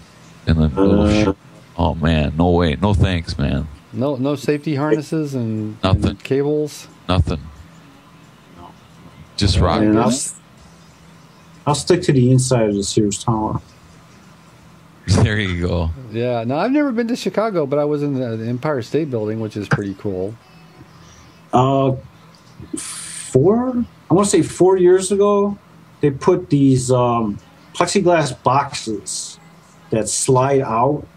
little oh man, no way, no thanks, man. No safety harnesses and Nothing. And cables. Nothing. Just rock. And I'll stick to the inside of the Sears Tower. There you go. Yeah, no, I've never been to Chicago, but I was in the Empire State Building, which is pretty cool. I want to say 4 years ago, they put these plexiglass boxes that slide out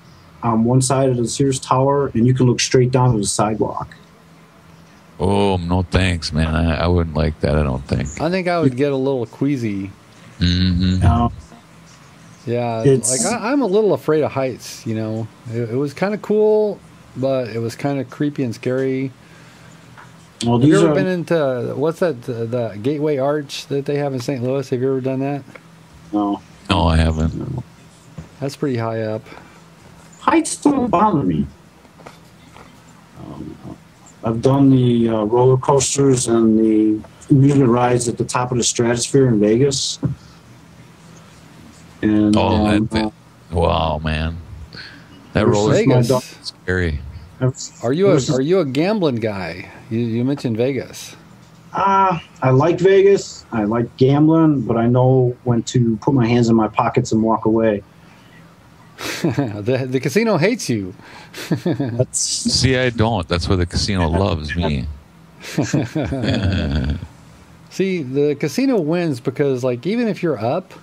on one side of the Sears Tower, and you can look straight down to the sidewalk. Oh, no thanks, man. I wouldn't like that, I don't think. I think I would get a little queasy. Mm-hmm. Yeah, It's- like I'm a little afraid of heights. It was kind of cool, but it was kind of creepy and scary. Well, Have you these ever are been into what's that? The Gateway Arch that they have in St. Louis? Have you ever done that? no No, I haven't. That's pretty high up. heights don't bother me. I've done the roller coasters and the amusement rides at the top of the Stratosphere in Vegas. And wow, man, that roller Vegas. is scary. Are you a gambling guy? You mentioned Vegas. I like Vegas. I like gambling, but I know when to put my hands in my pockets and walk away. The casino hates you. See, I don't. That's why the casino loves me. See, the casino wins because, like, even if you're up,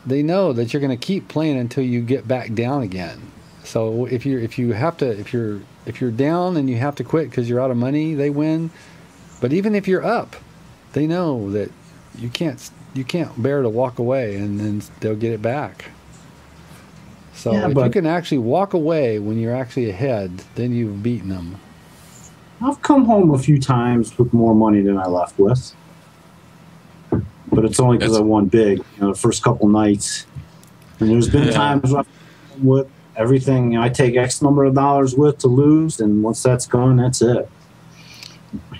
they know that you're going to keep playing until you get back down again. So if you're down and you have to quit because you're out of money, they win. But even if you're up, they know that you can't bear to walk away, and then they'll get it back. So if you can actually walk away when you're actually ahead, then you've beaten them. I've come home a few times with more money than I left with. But it's only because I won big, the first couple nights. And there's been times with everything I take X number of dollars with to lose, and once that's gone, that's it.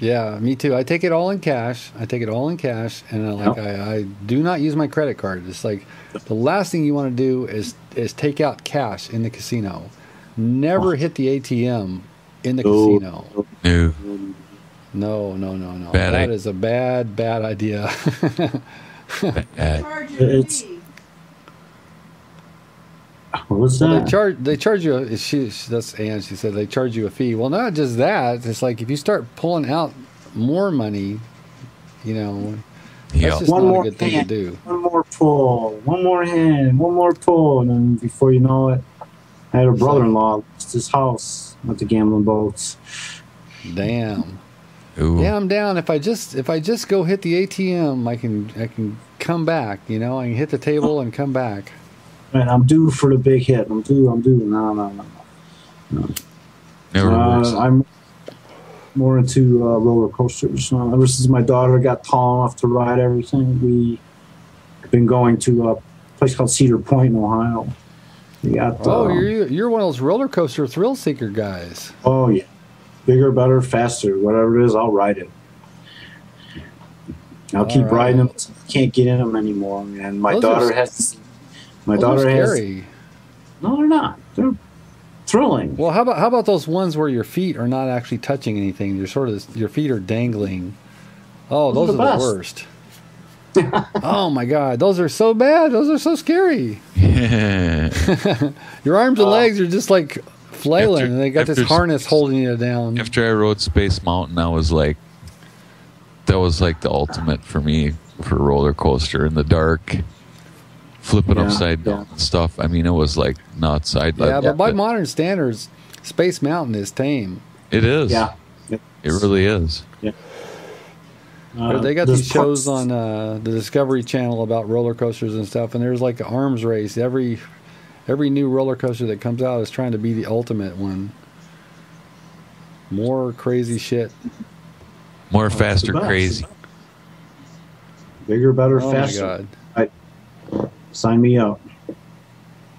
Yeah, me too. I take it all in cash. And I do not use my credit card. It's like the last thing you want to do is take out cash in the casino. Never hit the ATM in the casino. No. That is a bad idea. What was that? They charge you. That's Ann. She said they charge you a fee. Well, not just that. It's like if you start pulling out more money, that's just not a good thing to do. One more pull, one more hand, one more pull, and then before you know it, I had a brother-in-law lost his house with the gambling boats. Damn. Ooh. Yeah, I'm down. If I just go hit the ATM, I can come back. I can hit the table and come back. Man, I'm due for the big hit. I'm due. No. Never works. I'm more into roller coasters. Ever since my daughter got tall enough to ride everything, we've been going to a place called Cedar Point in Ohio. You're one of those roller coaster thrill seeker guys. Oh yeah, bigger, better, faster, whatever it is, I'll ride it. I'll keep riding them until I can't get in them anymore. And my daughter has. My daughter has. Scary. No, they're not. They're thrilling. Well, how about those ones where your feet are not actually touching anything? Your feet are dangling. Oh, those are the worst. Oh my God, those are so bad. Those are so scary. Your arms and legs are just like flailing, and they got this harness holding you down. After I rode Space Mountain, that was like the ultimate for me for a roller coaster in the dark. Flipping upside down and stuff. I mean, it was like nuts. But by modern standards, Space Mountain is tame. It is. Yeah. It really is. Yeah. They got these shows on the Discovery Channel about roller coasters and stuff, and there's like an arms race. Every new roller coaster that comes out is trying to be the ultimate one. More crazy shit. More faster, crazy. Bigger, better, faster. Oh my God. Sign me up.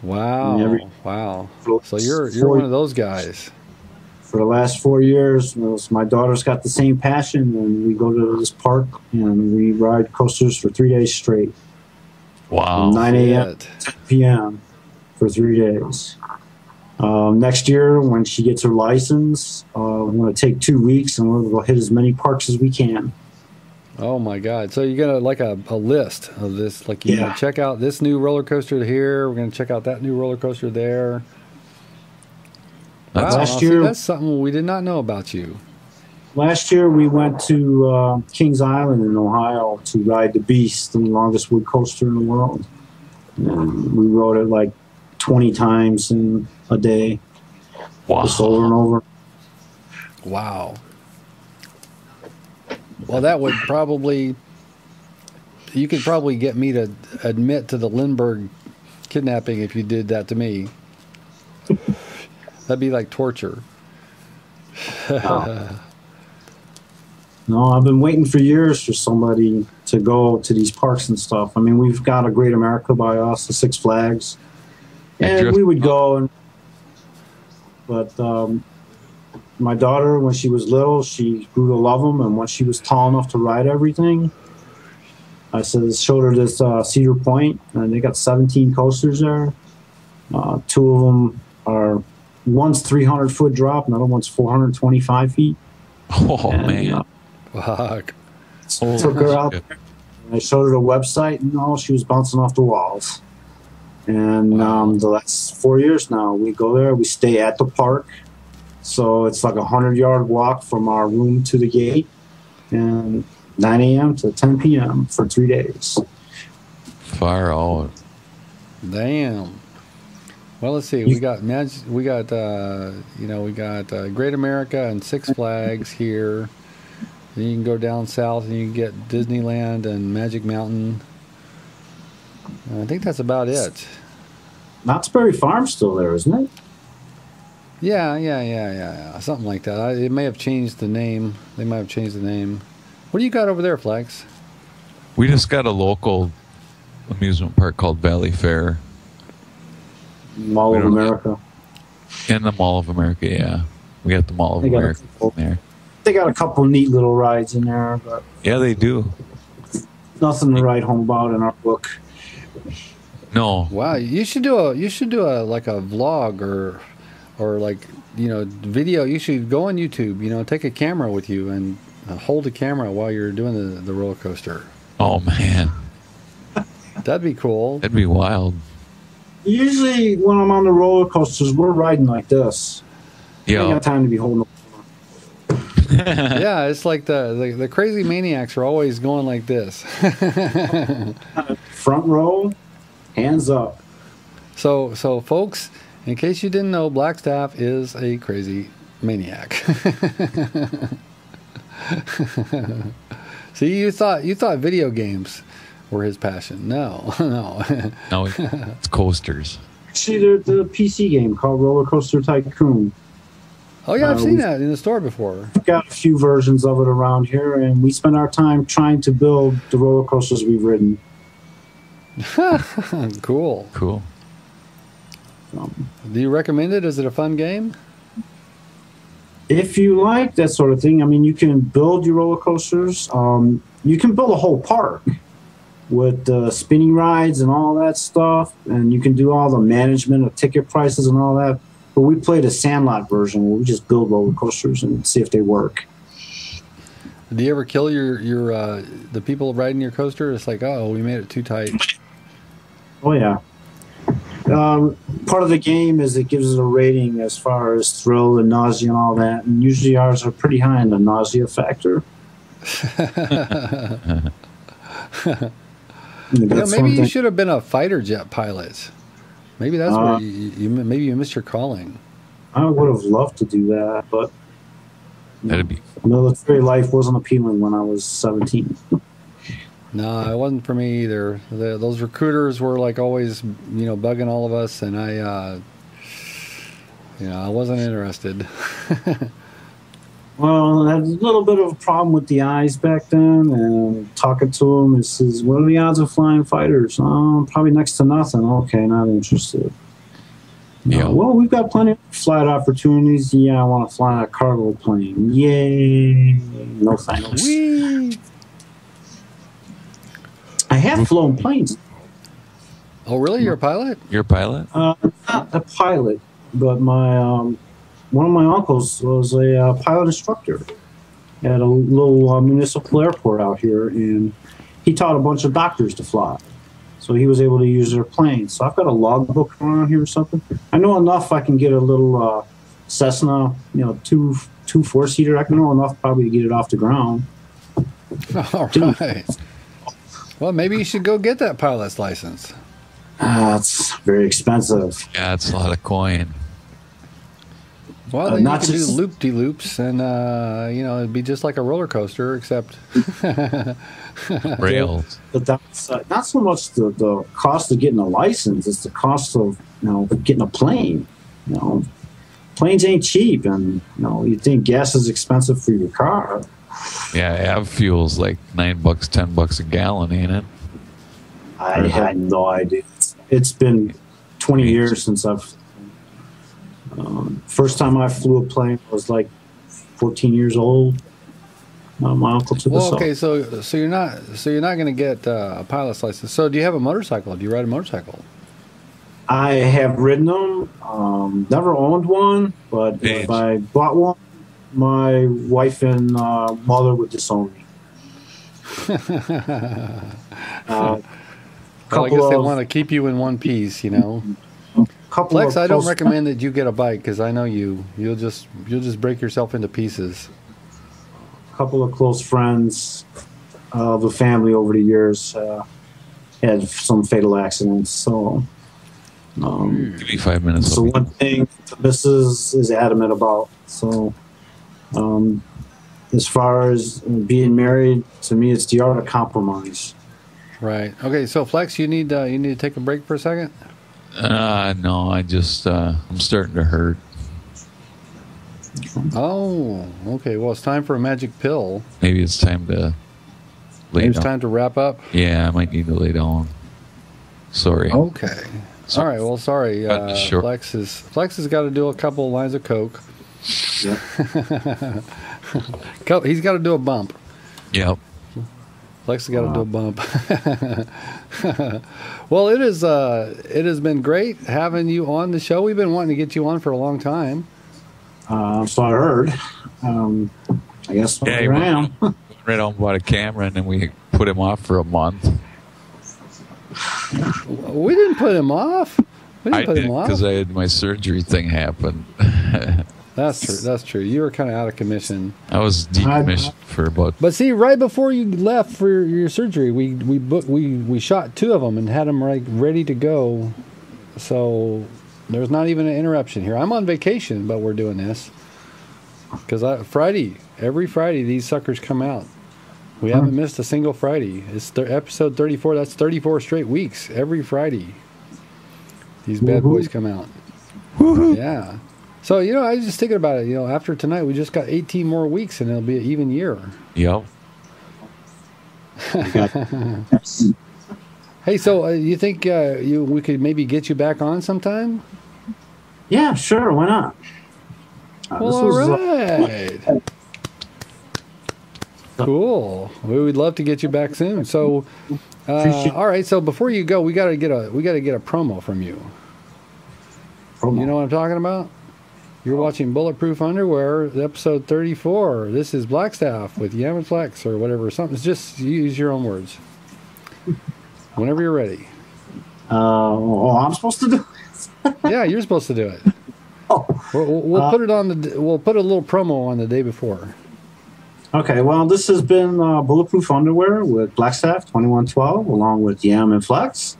Wow. Wow. So you're one of those guys. For the last 4 years, my daughter's got the same passion, and we go to this park and we ride coasters for 3 days straight. Wow. From 9 a.m. to 10 p.m. for 3 days. Next year, when she gets her license, we're going to take 2 weeks and we're going to go hit as many parks as we can. Oh my God! So you got a list of this, like you're gonna check out this new roller coaster here. We're gonna check out that new roller coaster there. Last year, that's something we did not know about you. Last year we went to Kings Island in Ohio to ride the Beast, the longest wood coaster in the world. And we rode it like 20 times in a day. Wow! Just over and over. Wow. Well, that would you could probably get me to admit to the Lindbergh kidnapping if you did that to me. That'd be like torture. No, I've been waiting for years for somebody to go to these parks and stuff. I mean, we've got a Great America by us, the Six Flags, and we would go, but my daughter, when she was little, she grew to love them, and once she was tall enough to ride everything, I showed her this Cedar Point, and they got 17 coasters there. 2 of them are, one's 300-foot drop, another one's 425 feet. Oh, and, man. Fuck. Took her out there, and I showed her the website, and she was bouncing off the walls. And the last 4 years now, we go there, we stay at the park. So it's like a 100-yard walk from our room to the gate, and 9 a.m. to 10 p.m. for 3 days. Far out. Damn. Well, let's see. We got Great America and Six Flags here. Then you can go down south and you can get Disneyland and Magic Mountain. I think that's about it. Knott's Berry Farm's still there, isn't it? Yeah. Something like that. It may have changed the name. They might have changed the name. What do you got over there, Flex? We just got a local amusement park called Valley Fair. Mall of America. In the Mall of America, yeah. We got the Mall of America there. They got a couple neat little rides in there, but yeah, they do. Nothing to write home about in our book. No. Wow, you should do a like a vlog or like video. You should go on YouTube. Take a camera with you and hold a camera while you're doing the roller coaster. Oh man, that'd be cool. That'd be wild. Usually when I'm on the roller coasters, we're riding like this. Yeah. I ain't got time to be holding. Yeah, it's like the crazy maniacs are always going like this. Front row, hands up. So folks, in case you didn't know, Blackstaff is a crazy maniac. See, you thought video games were his passion. No. No, it's coasters. See, there's the PC game called Roller Coaster Tycoon. Oh yeah, I've seen that in the store before. We've got a few versions of it around here, and we spend our time trying to build the roller coasters we've ridden. Cool. Do you recommend it? Is it a fun game? If you like that sort of thing, I mean, you can build your roller coasters. You can build a whole park with spinning rides and all that stuff, and you can do all the management of ticket prices and all that. But we played a Sandlot version where we just build roller coasters and see if they work. Do you ever kill your the people riding your coaster? It's like, oh, we made it too tight. Oh yeah. Part of the game is it gives it a rating as far as thrill and nausea and all that, and usually ours are pretty high in the nausea factor. Maybe you should have been a fighter jet pilot. Maybe that's where you missed your calling. I would have loved to do that, but military life wasn't appealing when I was 17. No, it wasn't for me either. Those recruiters were like always, bugging all of us, and I wasn't interested. Well, I had a little bit of a problem with the eyes back then, and talking to them, it says, what are the odds of flying fighters? Oh, probably next to nothing. Okay, not interested. Yeah. Well, we've got plenty of flight opportunities. Yeah, I want to fly a cargo plane. Yay. No thanks. Whee! I have flown planes. Oh, really? You're a pilot? You're a pilot? Not a pilot, but my one of my uncles was a pilot instructor at a little municipal airport out here, and he taught a bunch of doctors to fly. So he was able to use their planes. So I've got a logbook around here or something. I know enough I can get a little Cessna, two four-seater. I can know enough probably to get it off the ground. All right. Well, maybe you should go get that pilot's license. It's very expensive. Yeah, it's a lot of coin. Well, then you can do loop-de-loops, and it'd be just like a roller coaster, except rails. But that's not so much the cost of getting a license; it's the cost of getting a plane. Planes ain't cheap, and you think gas is expensive for your car. Yeah, av fuel's like $9, $10 a gallon, ain't it? I had no idea. It's been 20 years since I've. First time I flew a plane was like 14 years old. My uncle took us okay, up. so you're not going to get a pilot's license. So do you have a motorcycle? Do you ride a motorcycle? I have ridden them. Never owned one, but if I bought one, my wife and mother would disown me. Well, I guess they want to keep you in one piece, you know. Flex, I don't recommend that you get a bike because I know you'll just break yourself into pieces. A couple of close friends of the family over the years had some fatal accidents. So, give me 5 minutes. So one thing the missus is adamant about. So, as far as being married, to me, it's the art of compromise. Right. Okay. So Flex, you need to take a break for a second. No, I just I'm starting to hurt. Oh, okay. Well, it's time for a magic pill. Maybe it's time to lay Maybe down. it's time to wrap up. Yeah, I might need to lay down. Sorry. Okay. All right. Well, sorry. Sure. Flex has got to do a couple lines of coke. Yeah. He's got to do a bump. Yep. Flex has got to do a bump. Well, it has been great having you on the show. We've been wanting to get you on for a long time. So I heard. I guess here I am. Right on, bought a camera, and then we put him off for a month. We didn't put him off. We didn't put him off because I had my surgery thing happen. That's true. That's true. You were kind of out of commission. I was decommissioned for about. But see, right before you left for your surgery, we shot 2 of them and had them ready to go. So there's not even an interruption here. I'm on vacation, but we're doing this because every Friday these suckers come out. We haven't missed a single Friday. It's episode 34. That's 34 straight weeks. Every Friday, these bad boys come out. Woo-hoo. Yeah. So, I was just thinking about it. After tonight, we just got 18 more weeks, and it'll be an even year. Yep. Hey, so you think we could maybe get you back on sometime? Yeah, sure. Why not? All right. Cool. We would love to get you back soon. So, all right. So before you go, we gotta get a promo from you. Promo. You know what I'm talking about? You're watching Bulletproof Underwear, episode 34. This is Blackstaff with Yam and Flex or whatever. Something. Just use your own words. Whenever you're ready. I'm supposed to do it? Yeah, you're supposed to do it. Oh. We'll put it on we'll put a little promo on the day before. Okay, well, this has been Bulletproof Underwear with Blackstaff 2112, along with Yam and Flex.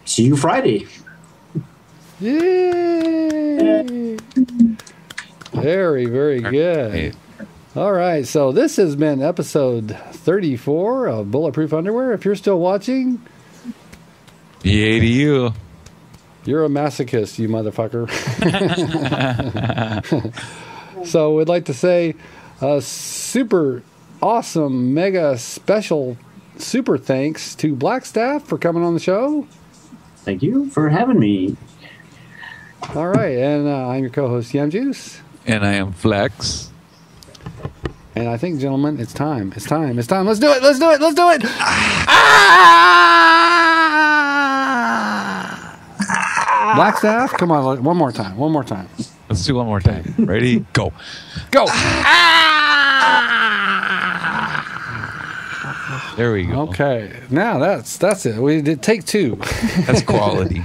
See you Friday. Yay! Very, very good. All right, so this has been episode 34 of Bulletproof Underwear. If you're still watching, yay to you. You're a masochist, you motherfucker. So we'd like to say a super awesome, mega special super thanks to Blackstaff for coming on the show. Thank you for having me. All right, and I'm your co-host, Yam Juice. And I am Flex. And I think, gentlemen, it's time. It's time. It's time. Let's do it. Let's do it. Let's do it. Blackstaff, come on. One more time. One more time. Let's do one more time. Ready? Go. Go. There we go. Okay. Now that's it. We did take 2. That's quality.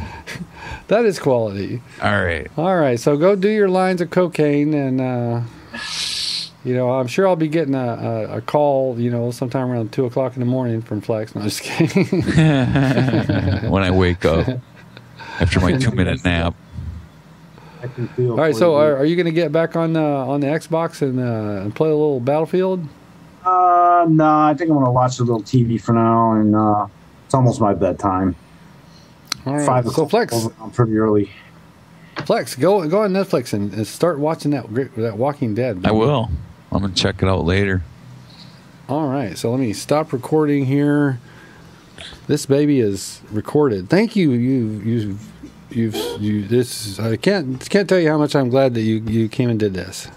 That is quality. All right. All right. So go do your lines of cocaine and, I'm sure I'll be getting a call, sometime around 2 o'clock in the morning from Flex. No, I'm just kidding. When I wake up after my 2-minute nap. All right. So are you going to get back on the Xbox and play a little Battlefield? No, I think I'm going to watch a little TV for now, and it's almost my bedtime. All right. 5 So Flex, I'm pretty early. Flex, go on Netflix and start watching that Walking Dead. I will. I'm going to check it out later. All right. So let me stop recording here. This baby is recorded. Thank you. You this. I can't tell you how much I'm glad that you came and did this.